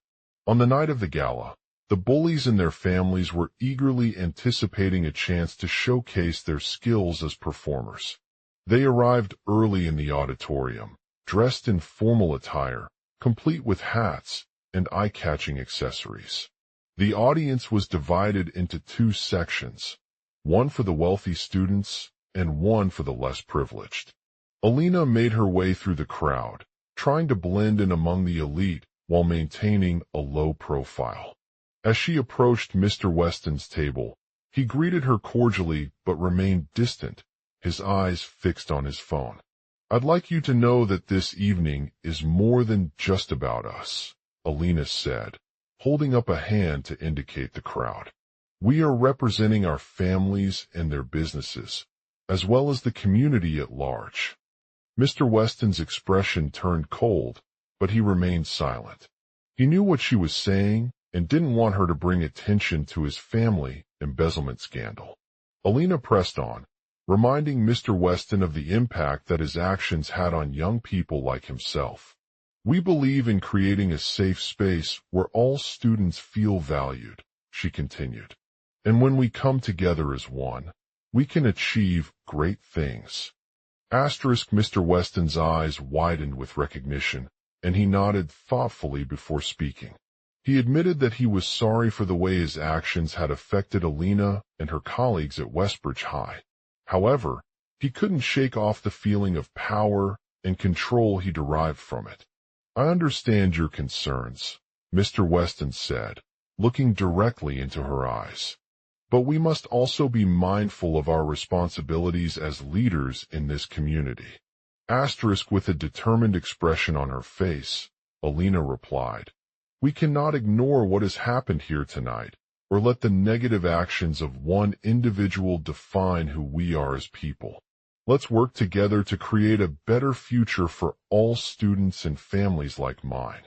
On the night of the gala, the bullies and their families were eagerly anticipating a chance to showcase their skills as performers. They arrived early in the auditorium, dressed in formal attire, complete with hats and eye-catching accessories. The audience was divided into two sections, one for the wealthy students and one for the less privileged. Alina made her way through the crowd, trying to blend in among the elite while maintaining a low profile. As she approached Mr. Weston's table, he greeted her cordially but remained distant, his eyes fixed on his phone. "I'd like you to know that this evening is more than just about us," Alina said, holding up a hand to indicate the crowd. "We are representing our families and their businesses, as well as the community at large." Mr. Weston's expression turned cold, but he remained silent. He knew what she was saying and didn't want her to bring attention to his family embezzlement scandal. Alina pressed on, reminding Mr. Weston of the impact that his actions had on young people like himself. "We believe in creating a safe space where all students feel valued," she continued. "And when we come together as one, we can achieve great things." Mr. Weston's eyes widened with recognition, and he nodded thoughtfully before speaking. He admitted that he was sorry for the way his actions had affected Alina and her colleagues at Westbridge High. However, he couldn't shake off the feeling of power and control he derived from it. "I understand your concerns," Mr. Weston said, looking directly into her eyes. "But we must also be mindful of our responsibilities as leaders in this community." With a determined expression on her face, Alina replied, "We cannot ignore what has happened here tonight, or let the negative actions of one individual define who we are as people. Let's work together to create a better future for all students and families like mine."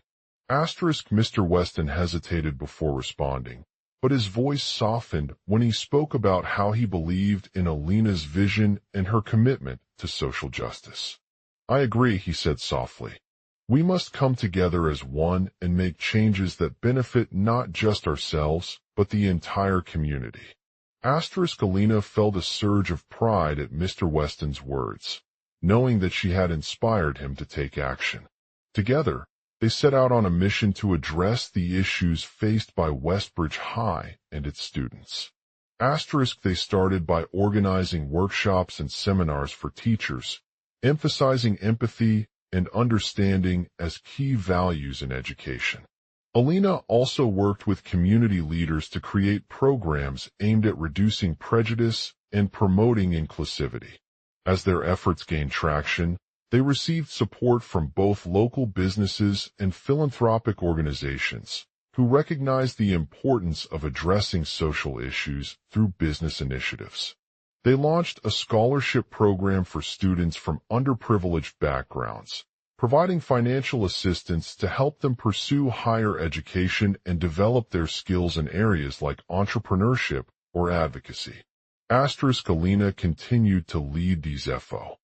Mr. Weston hesitated before responding, but his voice softened when he spoke about how he believed in Alina's vision and her commitment to social justice. "I agree," he said softly. "We must come together as one and make changes that benefit not just ourselves, but the entire community." Alina felt a surge of pride at Mr. Weston's words, knowing that she had inspired him to take action. Together, they set out on a mission to address the issues faced by Westbridge High and its students. They started by organizing workshops and seminars for teachers, emphasizing empathy and understanding as key values in education. Alina also worked with community leaders to create programs aimed at reducing prejudice and promoting inclusivity. As their efforts gained traction, they received support from both local businesses and philanthropic organizations, who recognized the importance of addressing social issues through business initiatives. They launched a scholarship program for students from underprivileged backgrounds, providing financial assistance to help them pursue higher education and develop their skills in areas like entrepreneurship or advocacy. Alina continued to lead these efforts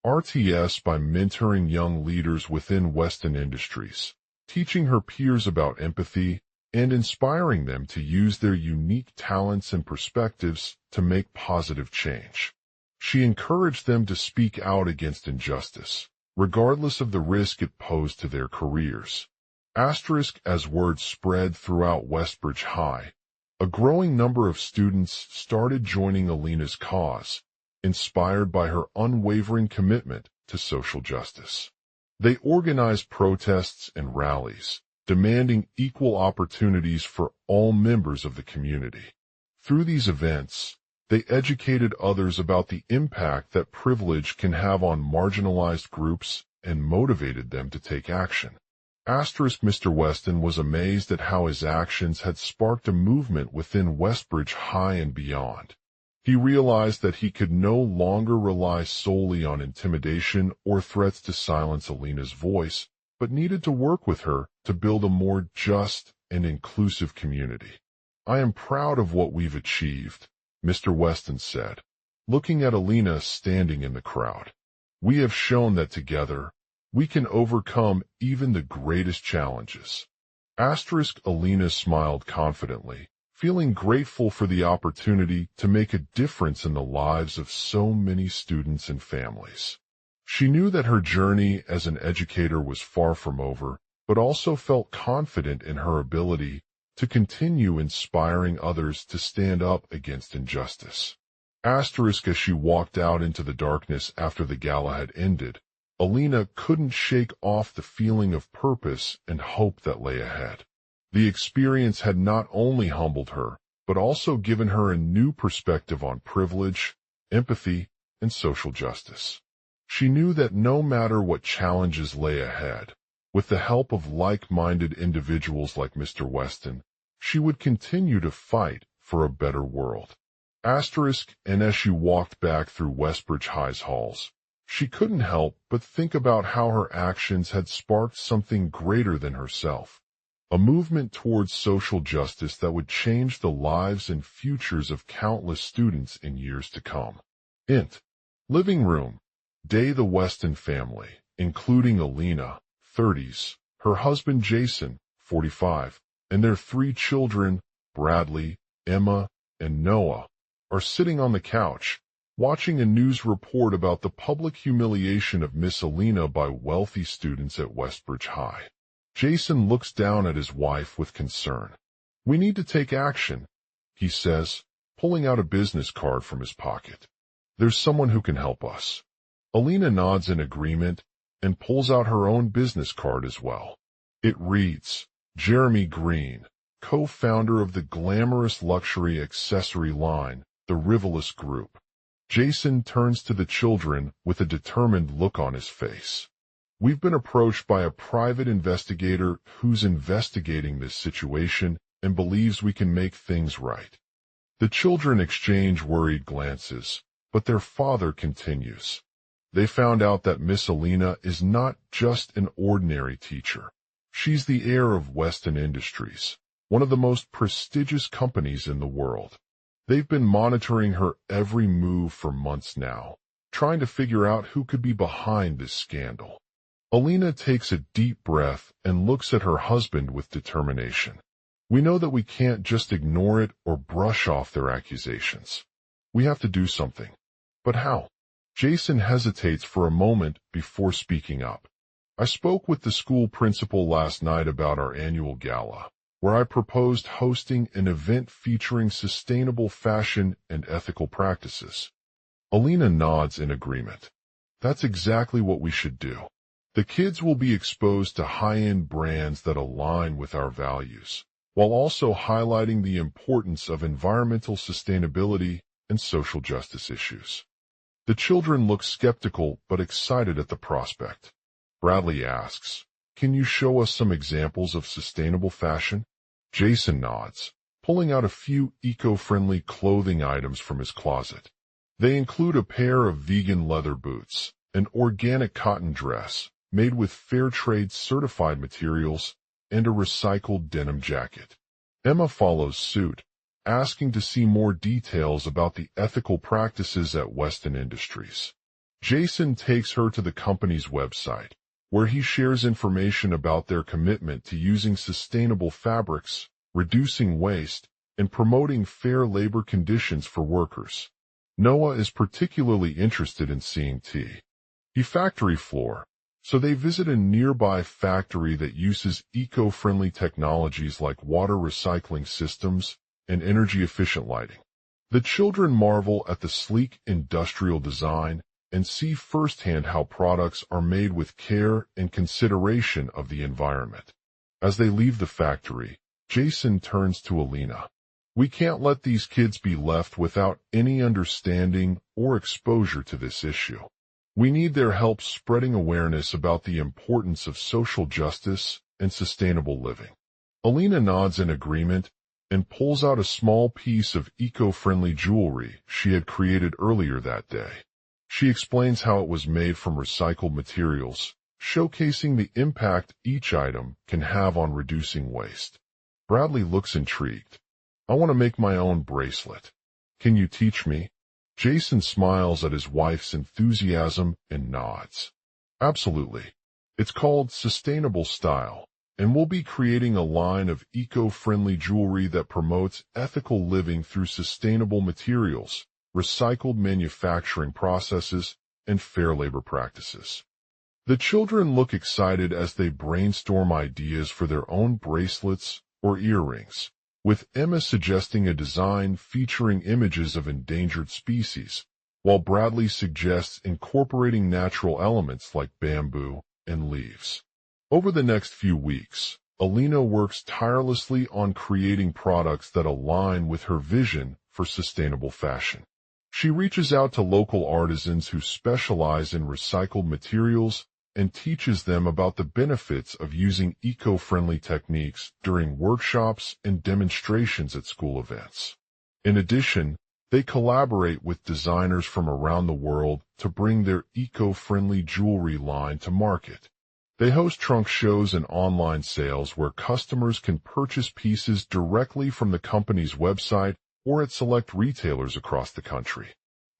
by mentoring young leaders within Weston Industries, teaching her peers about empathy, and inspiring them to use their unique talents and perspectives to make positive change. She encouraged them to speak out against injustice, regardless of the risk it posed to their careers. As word spread throughout Westbridge High, a growing number of students started joining Alina's cause, inspired by her unwavering commitment to social justice. They organized protests and rallies, demanding equal opportunities for all members of the community. Through these events, they educated others about the impact that privilege can have on marginalized groups and motivated them to take action. Mr. Weston was amazed at how his actions had sparked a movement within Westbridge High and beyond. He realized that he could no longer rely solely on intimidation or threats to silence Alina's voice, but needed to work with her to build a more just and inclusive community. "I am proud of what we've achieved," Mr. Weston said. looking at Alina standing in the crowd. We have shown that together, we can overcome even the greatest challenges. Alina smiled confidently, feeling grateful for the opportunity to make a difference in the lives of so many students and families. She knew that her journey as an educator was far from over, but also felt confident in her ability to continue inspiring others to stand up against injustice. As she walked out into the darkness after the gala had ended, Alina couldn't shake off the feeling of purpose and hope that lay ahead. The experience had not only humbled her, but also given her a new perspective on privilege, empathy, and social justice. She knew that no matter what challenges lay ahead, with the help of like-minded individuals like Mr. Weston, she would continue to fight for a better world. And as she walked back through Westbridge High's halls, she couldn't help but think about how her actions had sparked something greater than herself, a movement towards social justice that would change the lives and futures of countless students in years to come. Living room. Day. The Weston family, including Alina, 30s, her husband Jason, 45, and their 3 children, Bradley, Emma, and Noah, are sitting on the couch, watching a news report about the public humiliation of Miss Alina by wealthy students at Westbridge High. Jason looks down at his wife with concern. "We need to take action," he says, pulling out a business card from his pocket. "There's someone who can help us." Alina nods in agreement and pulls out her own business card as well. It reads, Jeremy Green, co-founder of the glamorous luxury accessory line, the Rivalus Group. Jason turns to the children with a determined look on his face. "We've been approached by a private investigator who's investigating this situation and believes we can make things right." The children exchange worried glances, but their father continues. "They found out that Miss Alina is not just an ordinary teacher. She's the heir of Weston Industries, one of the most prestigious companies in the world. They've been monitoring her every move for months now, trying to figure out who could be behind this scandal." Alina takes a deep breath and looks at her husband with determination. "We know that we can't just ignore it or brush off their accusations. We have to do something. But how?" Jason hesitates for a moment before speaking up. "I spoke with the school principal last night about our annual gala, where I proposed hosting an event featuring sustainable fashion and ethical practices." Alina nods in agreement. "That's exactly what we should do. The kids will be exposed to high-end brands that align with our values, while also highlighting the importance of environmental sustainability and social justice issues." The children look skeptical but excited at the prospect. Bradley asks, "Can you show us some examples of sustainable fashion?" Jason nods, pulling out a few eco-friendly clothing items from his closet. They include a pair of vegan leather boots, an organic cotton dress made with fair trade certified materials, and a recycled denim jacket. Emma follows suit, asking to see more details about the ethical practices at Weston Industries. Jason takes her to the company's website, where he shares information about their commitment to using sustainable fabrics, reducing waste, and promoting fair labor conditions for workers. Noah is particularly interested in seeing the factory floor, so they visit a nearby factory that uses eco-friendly technologies like water recycling systems and energy-efficient lighting. The children marvel at the sleek industrial design and see firsthand how products are made with care and consideration of the environment. As they leave the factory, Jason turns to Alina. "We can't let these kids be left without any understanding or exposure to this issue. We need their help spreading awareness about the importance of social justice and sustainable living." Alina nods in agreement and pulls out a small piece of eco-friendly jewelry she had created earlier that day. She explains how it was made from recycled materials, showcasing the impact each item can have on reducing waste. Bradley looks intrigued. "I want to make my own bracelet. Can you teach me?" Jason smiles at his wife's enthusiasm and nods. Absolutely. It's called Sustainable Style, and we'll be creating a line of eco-friendly jewelry that promotes ethical living through sustainable materials, recycled manufacturing processes, and fair labor practices. The children look excited as they brainstorm ideas for their own bracelets or earrings, with Emma suggesting a design featuring images of endangered species, while Bradley suggests incorporating natural elements like bamboo and leaves. Over the next few weeks, Alina works tirelessly on creating products that align with her vision for sustainable fashion. She reaches out to local artisans who specialize in recycled materials and teaches them about the benefits of using eco-friendly techniques during workshops and demonstrations at school events. In addition, they collaborate with designers from around the world to bring their eco-friendly jewelry line to market. They host trunk shows and online sales where customers can purchase pieces directly from the company's website or at select retailers across the country.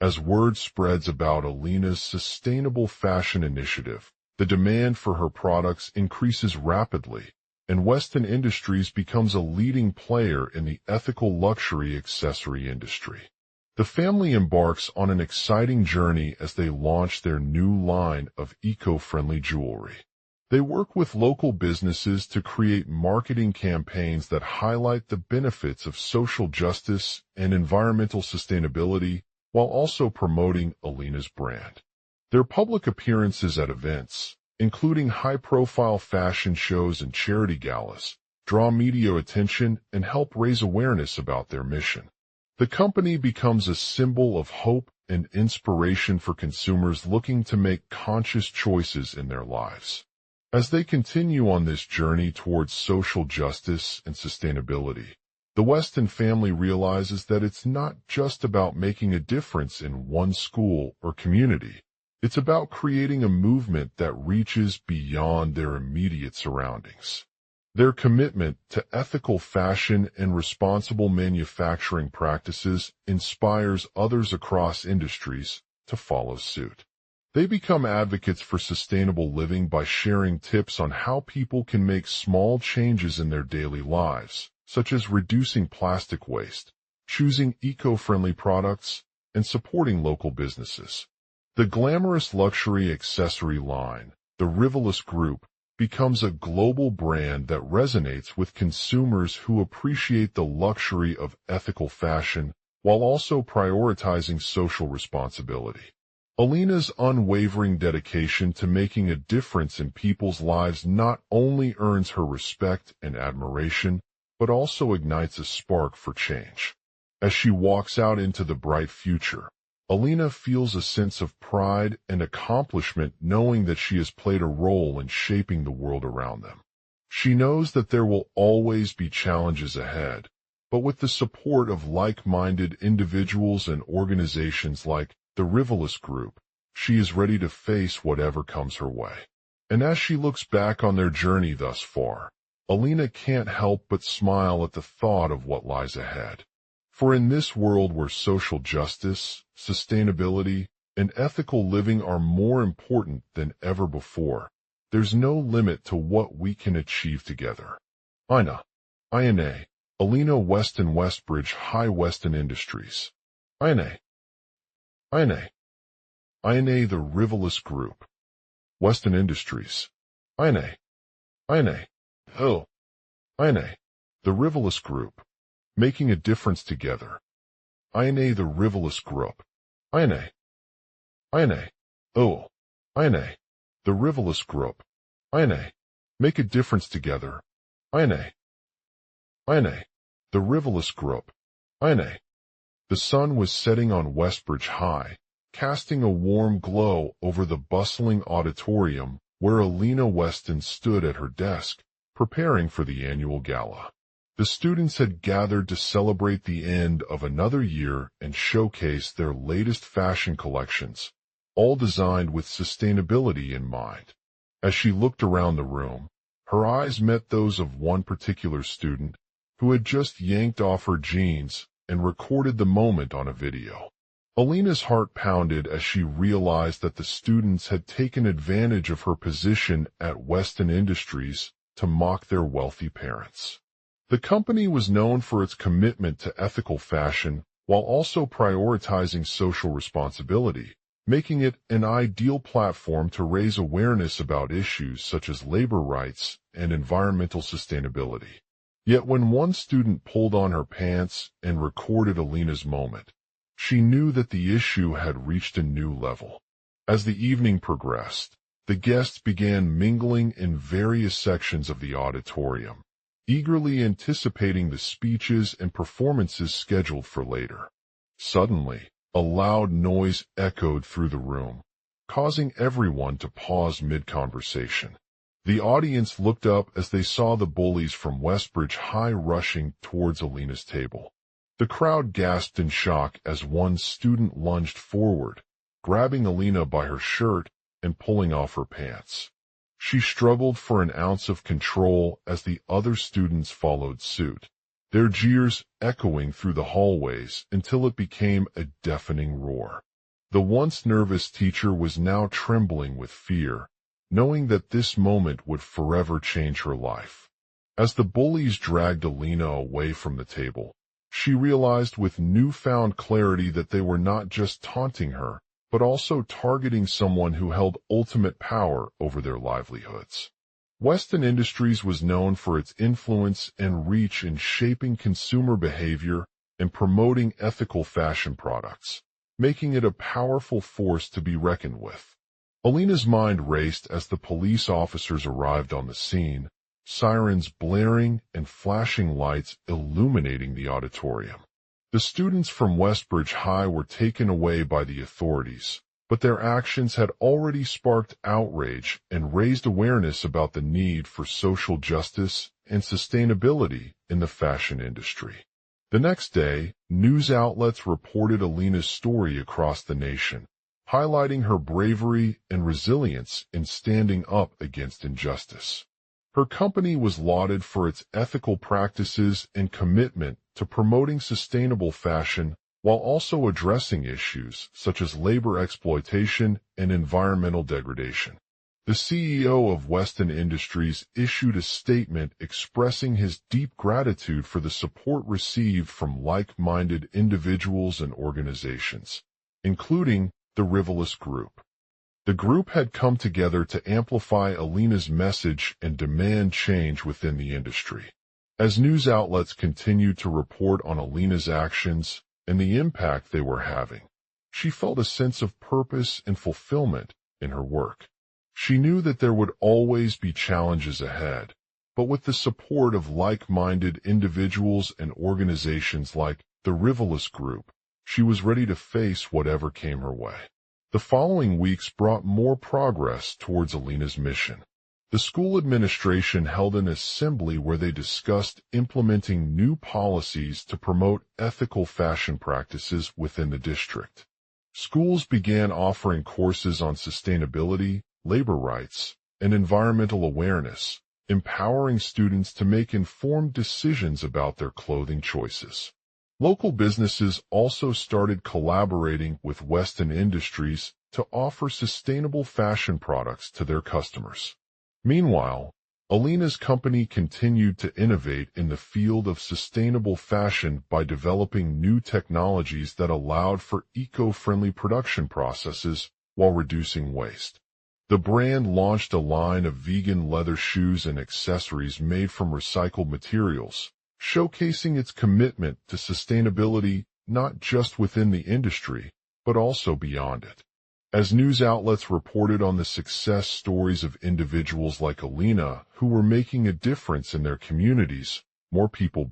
As word spreads about Alina's sustainable fashion initiative, the demand for her products increases rapidly, and Weston Industries becomes a leading player in the ethical luxury accessory industry. The family embarks on an exciting journey as they launch their new line of eco-friendly jewelry. They work with local businesses to create marketing campaigns that highlight the benefits of social justice and environmental sustainability while also promoting Alina's brand. Their public appearances at events, including high-profile fashion shows and charity galas, draw media attention and help raise awareness about their mission. The company becomes a symbol of hope and inspiration for consumers looking to make conscious choices in their lives. As they continue on this journey towards social justice and sustainability, the Weston family realizes that it's not just about making a difference in one school or community. It's about creating a movement that reaches beyond their immediate surroundings. Their commitment to ethical fashion and responsible manufacturing practices inspires others across industries to follow suit. They become advocates for sustainable living by sharing tips on how people can make small changes in their daily lives, such as reducing plastic waste, choosing eco-friendly products, and supporting local businesses. The glamorous luxury accessory line, the Rivolus Group, becomes a global brand that resonates with consumers who appreciate the luxury of ethical fashion while also prioritizing social responsibility. Alina's unwavering dedication to making a difference in people's lives not only earns her respect and admiration, but also ignites a spark for change. As she walks out into the bright future, Alina feels a sense of pride and accomplishment knowing that she has played a role in shaping the world around them. She knows that there will always be challenges ahead, but with the support of like-minded individuals and organizations like the Rivolus Group, she is ready to face whatever comes her way. And as she looks back on their journey thus far, Alina can't help but smile at the thought of what lies ahead. For in this world where social justice, sustainability, and ethical living are more important than ever before, there's no limit to what we can achieve together. Ina, Alina Weston Westbridge High Weston Industries. Ina, the Rivolus Group. Weston Industries. Ina, the Rivolus Group. Making a difference together. Ina the Rivolus Group. Ina, the Rivolus Group. Ina, make a difference together. Ina, the Rivolus Group. Ina. The sun was setting on Westbridge High, casting a warm glow over the bustling auditorium where Alina Weston stood at her desk, preparing for the annual gala. The students had gathered to celebrate the end of another year and showcase their latest fashion collections, all designed with sustainability in mind. As she looked around the room, her eyes met those of one particular student who had just yanked off her jeans and recorded the moment on a video. Alina's heart pounded as she realized that the students had taken advantage of her position at Weston Industries to mock their wealthy parents. The company was known for its commitment to ethical fashion while also prioritizing social responsibility, making it an ideal platform to raise awareness about issues such as labor rights and environmental sustainability. Yet when one student pulled on her pants and recorded Alina's moment, she knew that the issue had reached a new level. As the evening progressed, the guests began mingling in various sections of the auditorium, eagerly anticipating the speeches and performances scheduled for later. Suddenly, a loud noise echoed through the room, causing everyone to pause mid-conversation. The audience looked up as they saw the bullies from Westbridge High rushing towards Alina's table. The crowd gasped in shock as one student lunged forward, grabbing Alina by her shirt and pulling off her pants. She struggled for an ounce of control as the other students followed suit, their jeers echoing through the hallways until it became a deafening roar. The once nervous teacher was now trembling with fear, knowing that this moment would forever change her life. As the bullies dragged Alina away from the table, she realized with newfound clarity that they were not just taunting her, but also targeting someone who held ultimate power over their livelihoods. Weston Industries was known for its influence and reach in shaping consumer behavior and promoting ethical fashion products, making it a powerful force to be reckoned with. Alina's mind raced as the police officers arrived on the scene, sirens blaring and flashing lights illuminating the auditorium. The students from Westbridge High were taken away by the authorities, but their actions had already sparked outrage and raised awareness about the need for social justice and sustainability in the fashion industry. The next day, news outlets reported Alina's story across the nation, highlighting her bravery and resilience in standing up against injustice. Her company was lauded for its ethical practices and commitment to promoting sustainable fashion while also addressing issues such as labor exploitation and environmental degradation. The CEO of Weston Industries issued a statement expressing his deep gratitude for the support received from like-minded individuals and organizations, including the Rivalus Group. The group had come together to amplify Alina's message and demand change within the industry. As news outlets continued to report on Alina's actions and the impact they were having, she felt a sense of purpose and fulfillment in her work. She knew that there would always be challenges ahead, but with the support of like-minded individuals and organizations like the Rivalus Group, she was ready to face whatever came her way. The following weeks brought more progress towards Alina's mission. The school administration held an assembly where they discussed implementing new policies to promote ethical fashion practices within the district. Schools began offering courses on sustainability, labor rights, and environmental awareness, empowering students to make informed decisions about their clothing choices. Local businesses also started collaborating with Weston Industries to offer sustainable fashion products to their customers. Meanwhile, Alina's company continued to innovate in the field of sustainable fashion by developing new technologies that allowed for eco-friendly production processes while reducing waste. The brand launched a line of vegan leather shoes and accessories made from recycled materials, showcasing its commitment to sustainability not just within the industry, but also beyond it. As news outlets reported on the success stories of individuals like Alina who were making a difference in their communities, more people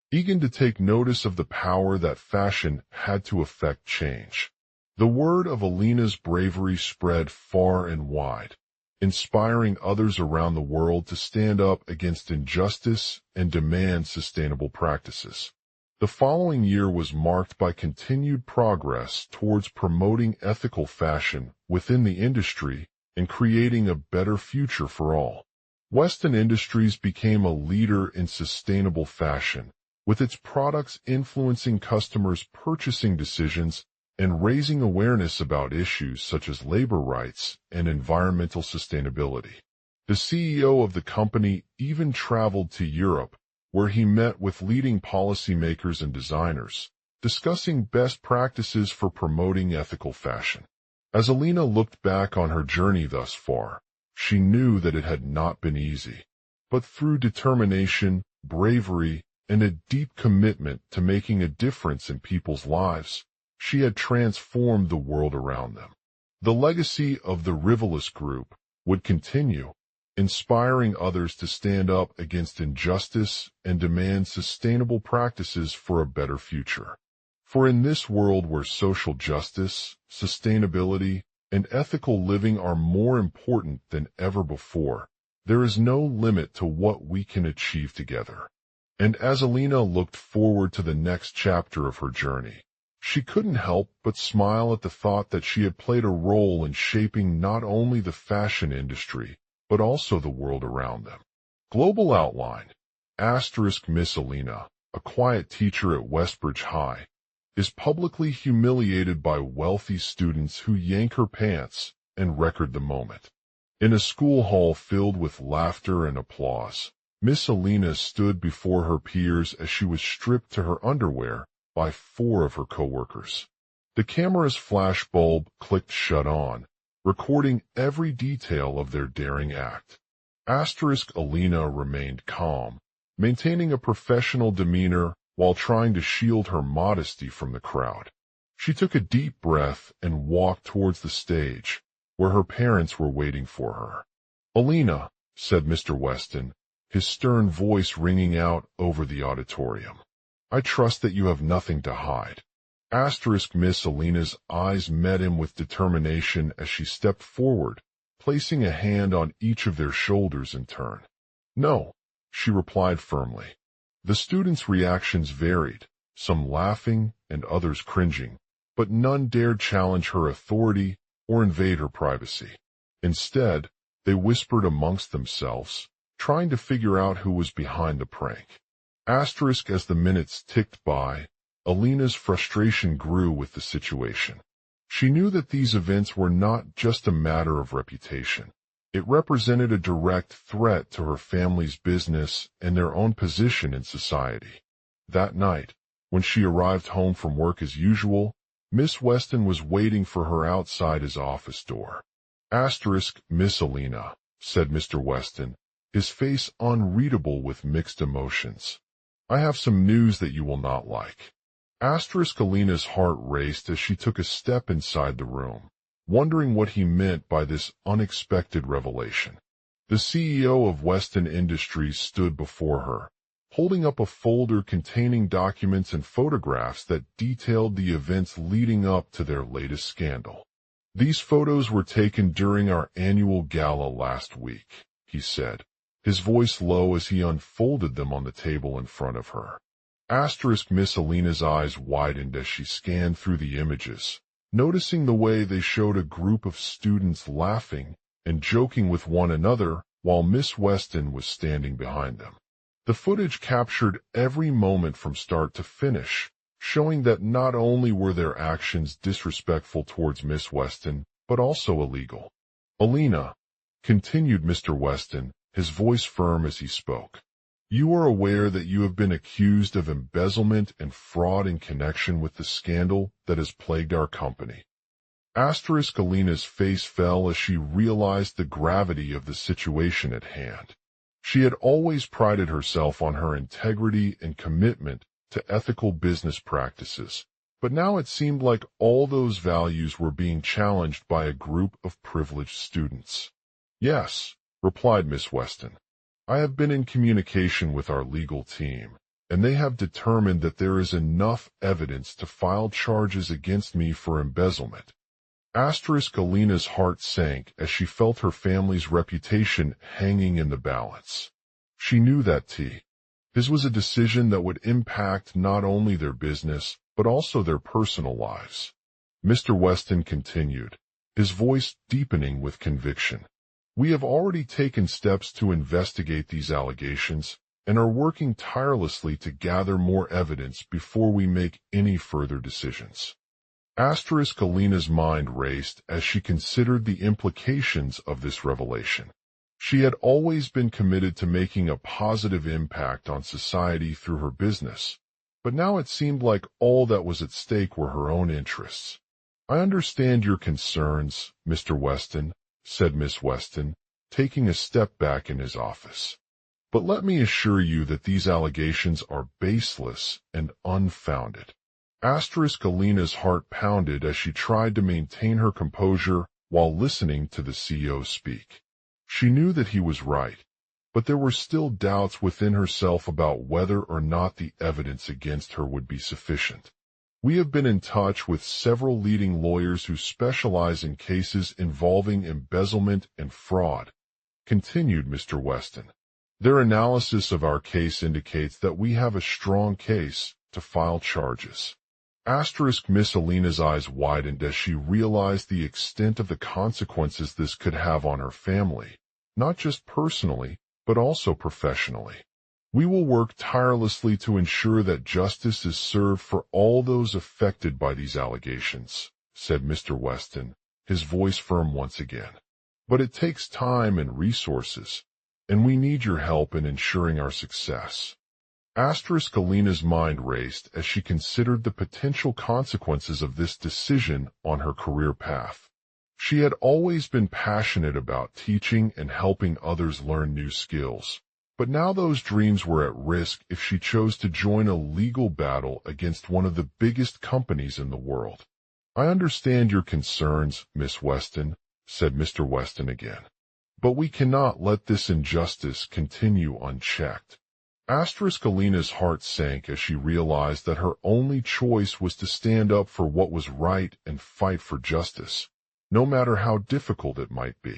began to take notice of the power that fashion had to affect change. The word of Alina's bravery spread far and wide, inspiring others around the world to stand up against injustice and demand sustainable practices. The following year was marked by continued progress towards promoting ethical fashion within the industry and creating a better future for all. Weston Industries became a leader in sustainable fashion, with its products influencing customers' purchasing decisions and raising awareness about issues such as labor rights and environmental sustainability. The CEO of the company even traveled to Europe, where he met with leading policymakers and designers, discussing best practices for promoting ethical fashion. As Alina looked back on her journey thus far, she knew that it had not been easy. But through determination, bravery, and a deep commitment to making a difference in people's lives, she had transformed the world around them. The legacy of the Rivalus Group would continue, inspiring others to stand up against injustice and demand sustainable practices for a better future. For in this world where social justice, sustainability, and ethical living are more important than ever before, there is no limit to what we can achieve together. And as Alina looked forward to the next chapter of her journey, she couldn't help but smile at the thought that she had played a role in shaping not only the fashion industry, but also the world around them. Global outline. Miss Alina, a quiet teacher at Westbridge High, is publicly humiliated by wealthy students who yank her pants and record the moment. In a school hall filled with laughter and applause, Miss Alina stood before her peers as she was stripped to her underwear by 4 of her coworkers. The camera's flash bulb clicked shut on, recording every detail of their daring act. Alina remained calm, maintaining a professional demeanor while trying to shield her modesty from the crowd. She took a deep breath and walked towards the stage, where her parents were waiting for her. "Alina," said Mr. Weston, his stern voice ringing out over the auditorium, "I trust that you have nothing to hide." Miss Alina's eyes met him with determination as she stepped forward, placing a hand on each of their shoulders in turn. "No," she replied firmly. The students' reactions varied, some laughing and others cringing, but none dared challenge her authority or invade her privacy. Instead, they whispered amongst themselves, trying to figure out who was behind the prank. As the minutes ticked by, Alina's frustration grew with the situation. She knew that these events were not just a matter of reputation. It represented a direct threat to her family's business and their own position in society. That night, when she arrived home from work as usual, Miss Weston was waiting for her outside his office door. "Miss Alina," said Mr. Weston, his face unreadable with mixed emotions. "I have some news that you will not like." Alina's heart raced as she took a step inside the room, wondering what he meant by this unexpected revelation. The CEO of Weston Industries stood before her, holding up a folder containing documents and photographs that detailed the events leading up to their latest scandal. "These photos were taken during our annual gala last week," he said, his voice low as he unfolded them on the table in front of her. Miss Alina's eyes widened as she scanned through the images, noticing the way they showed a group of students laughing and joking with one another while Miss Weston was standing behind them. The footage captured every moment from start to finish, showing that not only were their actions disrespectful towards Miss Weston, but also illegal. "Alina," continued Mr. Weston, his voice firm as he spoke, "you are aware that you have been accused of embezzlement and fraud in connection with the scandal that has plagued our company." Alina's face fell as she realized the gravity of the situation at hand. She had always prided herself on her integrity and commitment to ethical business practices, but now it seemed like all those values were being challenged by a group of privileged students. "Yes," replied Miss Weston. "I have been in communication with our legal team, and they have determined that there is enough evidence to file charges against me for embezzlement." Alina's heart sank as she felt her family's reputation hanging in the balance. She knew that his was a decision that would impact not only their business, but also their personal lives. Mr. Weston continued, his voice deepening with conviction. "We have already taken steps to investigate these allegations and are working tirelessly to gather more evidence before we make any further decisions." Alina's mind raced as she considered the implications of this revelation. She had always been committed to making a positive impact on society through her business, but now it seemed like all that was at stake were her own interests. "I understand your concerns, Mr. Weston," said Miss Weston, taking a step back in his office. "But let me assure you that these allegations are baseless and unfounded." Alina's heart pounded as she tried to maintain her composure while listening to the CEO speak. She knew that he was right, but there were still doubts within herself about whether or not the evidence against her would be sufficient. "We have been in touch with several leading lawyers who specialize in cases involving embezzlement and fraud," continued Mr. Weston. "Their analysis of our case indicates that we have a strong case to file charges." Miss Alina's eyes widened as she realized the extent of the consequences this could have on her family, not just personally, but also professionally. "We will work tirelessly to ensure that justice is served for all those affected by these allegations," said Mr. Weston, his voice firm once again. "But it takes time and resources, and we need your help in ensuring our success." Alina's mind raced as she considered the potential consequences of this decision on her career path. She had always been passionate about teaching and helping others learn new skills, but now those dreams were at risk if she chose to join a legal battle against one of the biggest companies in the world. "I understand your concerns, Miss Weston," said Mr. Weston again, "but we cannot let this injustice continue unchecked." Alina's heart sank as she realized that her only choice was to stand up for what was right and fight for justice, no matter how difficult it might be.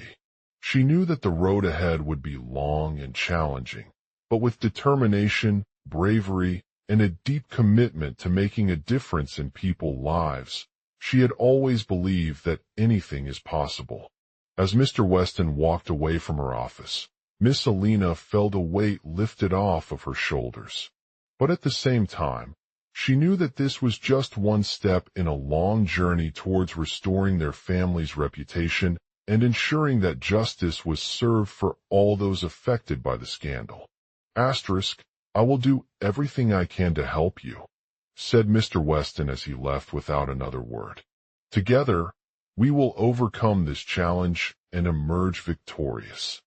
She knew that the road ahead would be long and challenging, but with determination, bravery, and a deep commitment to making a difference in people's lives, she had always believed that anything is possible. As Mr. Weston walked away from her office, Miss Alina felt a weight lifted off of her shoulders. But at the same time, she knew that this was just one step in a long journey towards restoring their family's reputation and ensuring that justice was served for all those affected by the scandal. "I will do everything I can to help you," said Mr. Weston as he left without another word. "Together, we will overcome this challenge and emerge victorious."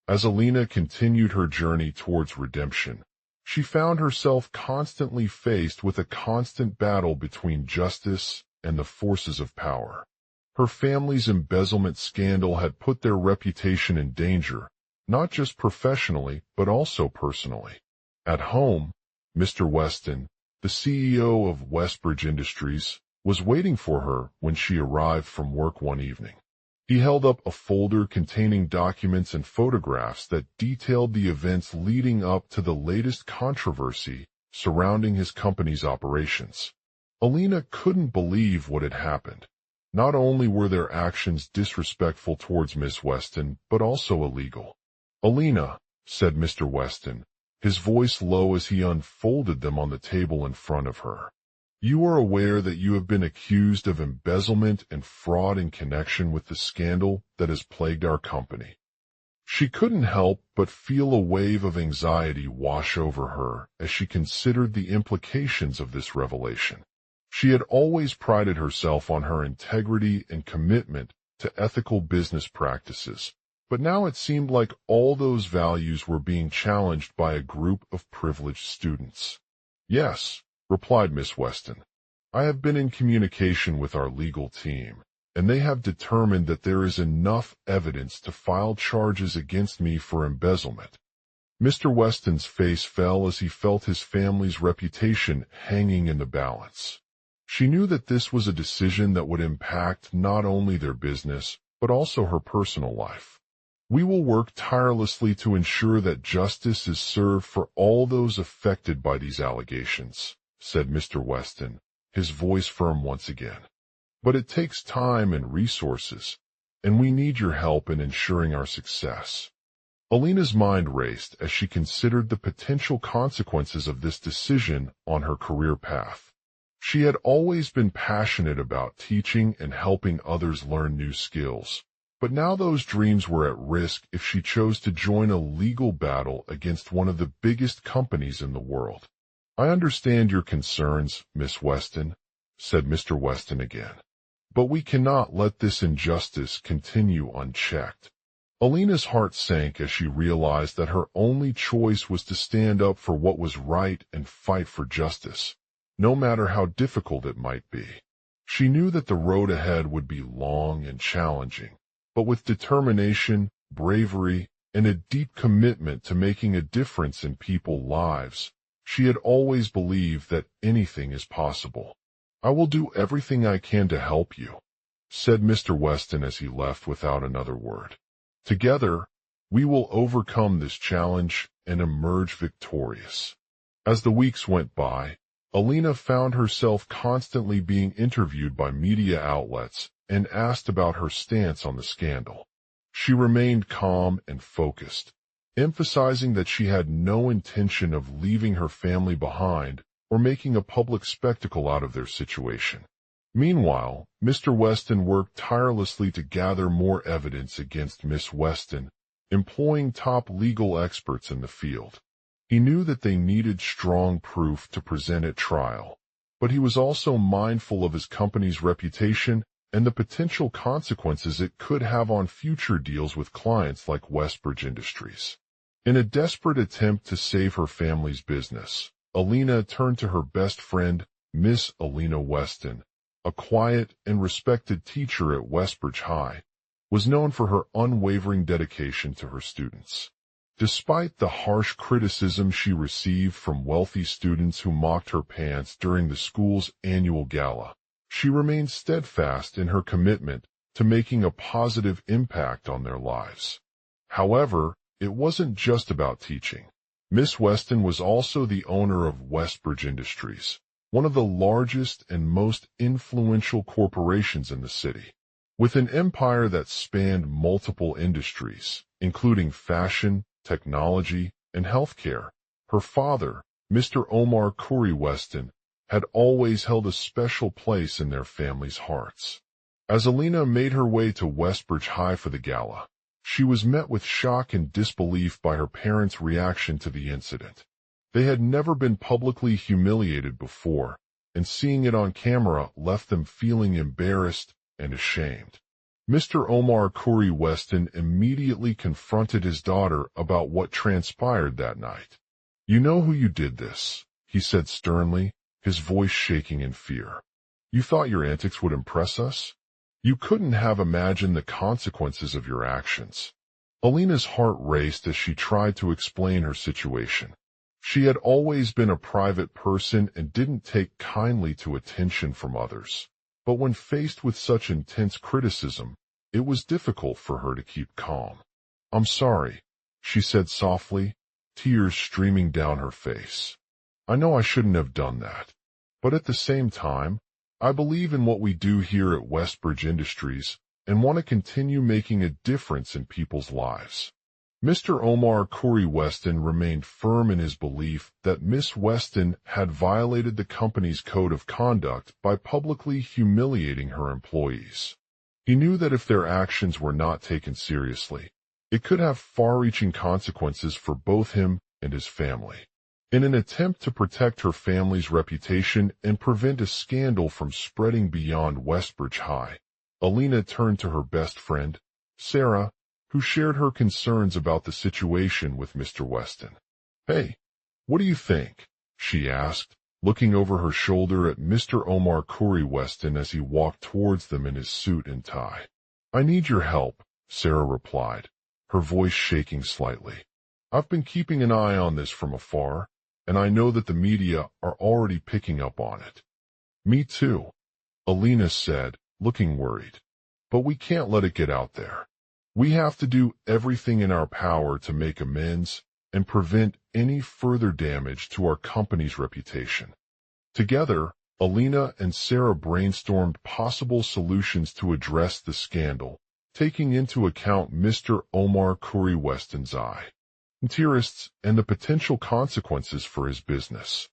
As Alina continued her journey towards redemption, she found herself constantly faced with a constant battle between justice and the forces of power. Her family's embezzlement scandal had put their reputation in danger, not just professionally, but also personally. At home, Mr. Weston, the CEO of Westbridge Industries, was waiting for her when she arrived from work one evening. He held up a folder containing documents and photographs that detailed the events leading up to the latest controversy surrounding his company's operations. Alina couldn't believe what had happened. Not only were their actions disrespectful towards Miss Weston, but also illegal. "Alina," said Mr. Weston, his voice low as he unfolded them on the table in front of her. "You are aware that you have been accused of embezzlement and fraud in connection with the scandal that has plagued our company." She couldn't help but feel a wave of anxiety wash over her as she considered the implications of this revelation. She had always prided herself on her integrity and commitment to ethical business practices, but now it seemed like all those values were being challenged by a group of privileged students. "Yes," replied Miss Weston. "I have been in communication with our legal team, and they have determined that there is enough evidence to file charges against me for embezzlement." Mr. Weston's face fell as he felt his family's reputation hanging in the balance. She knew that this was a decision that would impact not only their business, but also her personal life. "We will work tirelessly to ensure that justice is served for all those affected by these allegations," said Mr. Weston, his voice firm once again. "But it takes time and resources, and we need your help in ensuring our success." Alina's mind raced as she considered the potential consequences of this decision on her career path. She had always been passionate about teaching and helping others learn new skills, but now those dreams were at risk if she chose to join a legal battle against one of the biggest companies in the world. "I understand your concerns, Miss Weston," said Mr. Weston again, "but we cannot let this injustice continue unchecked." Alina's heart sank as she realized that her only choice was to stand up for what was right and fight for justice, no matter how difficult it might be. She knew that the road ahead would be long and challenging, but with determination, bravery, and a deep commitment to making a difference in people's lives, she had always believed that anything is possible. "I will do everything I can to help you," said Mr. Weston as he left without another word. "Together, we will overcome this challenge and emerge victorious." As the weeks went by, Alina found herself constantly being interviewed by media outlets and asked about her stance on the scandal. She remained calm and focused, emphasizing that she had no intention of leaving her family behind or making a public spectacle out of their situation. Meanwhile, Mr. Weston worked tirelessly to gather more evidence against Miss Weston, employing top legal experts in the field. He knew that they needed strong proof to present at trial, but he was also mindful of his company's reputation and the potential consequences it could have on future deals with clients like Westbridge Industries. In a desperate attempt to save her family's business, Alina turned to her best friend, Miss Alina Weston, a quiet and respected teacher at Westbridge High, was known for her unwavering dedication to her students. Despite the harsh criticism she received from wealthy students who mocked her pants during the school's annual gala, she remained steadfast in her commitment to making a positive impact on their lives. However, it wasn't just about teaching. Miss Weston was also the owner of Westbridge Industries, one of the largest and most influential corporations in the city. With an empire that spanned multiple industries, including fashion, technology, and healthcare, her father, Mr. Omar Curry Weston, had always held a special place in their family's hearts. As Alina made her way to Westbridge High for the gala, she was met with shock and disbelief by her parents' reaction to the incident. They had never been publicly humiliated before, and seeing it on camera left them feeling embarrassed and ashamed. Mr. Omar Curry Weston immediately confronted his daughter about what transpired that night. "You know who you did this," he said sternly, his voice shaking in fear. "You thought your antics would impress us? You couldn't have imagined the consequences of your actions." Alina's heart raced as she tried to explain her situation. She had always been a private person and didn't take kindly to attention from others. But when faced with such intense criticism, it was difficult for her to keep calm. "I'm sorry," she said softly, tears streaming down her face. "I know I shouldn't have done that. But at the same time, I believe in what we do here at Westbridge Industries and want to continue making a difference in people's lives." Mr. Omar Curry Weston remained firm in his belief that Miss Weston had violated the company's code of conduct by publicly humiliating her employees. He knew that if their actions were not taken seriously, it could have far-reaching consequences for both him and his family. In an attempt to protect her family's reputation and prevent a scandal from spreading beyond Westbridge High, Alina turned to her best friend, Sarah, who shared her concerns about the situation with Mr. Weston. "Hey, what do you think?" she asked, looking over her shoulder at Mr. Omar Curry Weston as he walked towards them in his suit and tie. "I need your help," Sarah replied, her voice shaking slightly. "I've been keeping an eye on this from afar, and I know that the media are already picking up on it." "Me too," Alina said, looking worried. "But we can't let it get out there. We have to do everything in our power to make amends and prevent any further damage to our company's reputation." Together, Alina and Sarah brainstormed possible solutions to address the scandal, taking into account Mr. Omar Curry Weston's interests and the potential consequences for his business.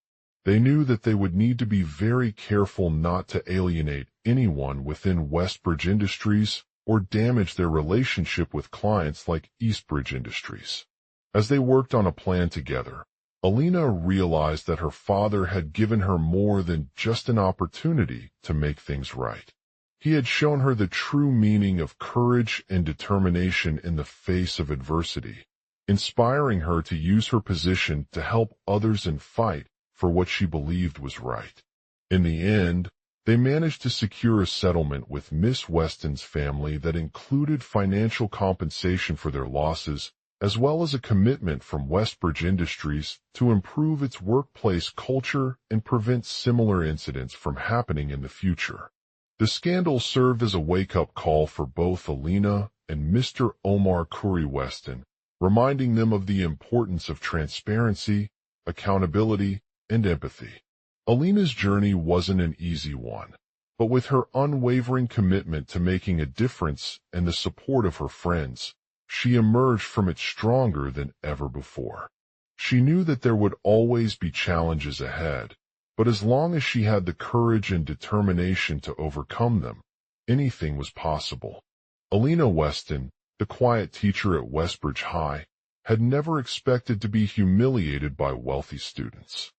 They knew that they would need to be very careful not to alienate anyone within Westbridge Industries or damage their relationship with clients like Eastbridge Industries. As they worked on a plan together, Alina realized that her father had given her more than just an opportunity to make things right. He had shown her the true meaning of courage and determination in the face of adversity, inspiring her to use her position to help others and fight for what she believed was right. In the end, they managed to secure a settlement with Miss Weston's family that included financial compensation for their losses, as well as a commitment from Westbridge Industries to improve its workplace culture and prevent similar incidents from happening in the future. The scandal served as a wake-up call for both Alina and Mr. Omar Curry Weston, reminding them of the importance of transparency, accountability, and empathy. Alina's journey wasn't an easy one, but with her unwavering commitment to making a difference and the support of her friends, she emerged from it stronger than ever before. She knew that there would always be challenges ahead, but as long as she had the courage and determination to overcome them, anything was possible. Alina Weston, the quiet teacher at Westbridge High, had never expected to be humiliated by wealthy students.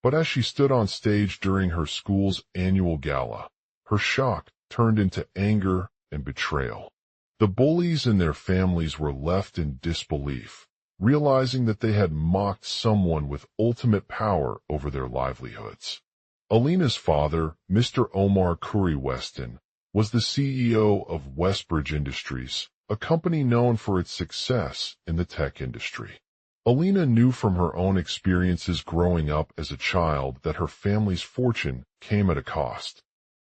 But as she stood on stage during her school's annual gala, her shock turned into anger and betrayal. The bullies and their families were left in disbelief, realizing that they had mocked someone with ultimate power over their livelihoods. Alina's father, Mr. Omar Curry Weston, was the CEO of Westbridge Industries, a company known for its success in the tech industry. Alina knew from her own experiences growing up as a child that her family's fortune came at a cost.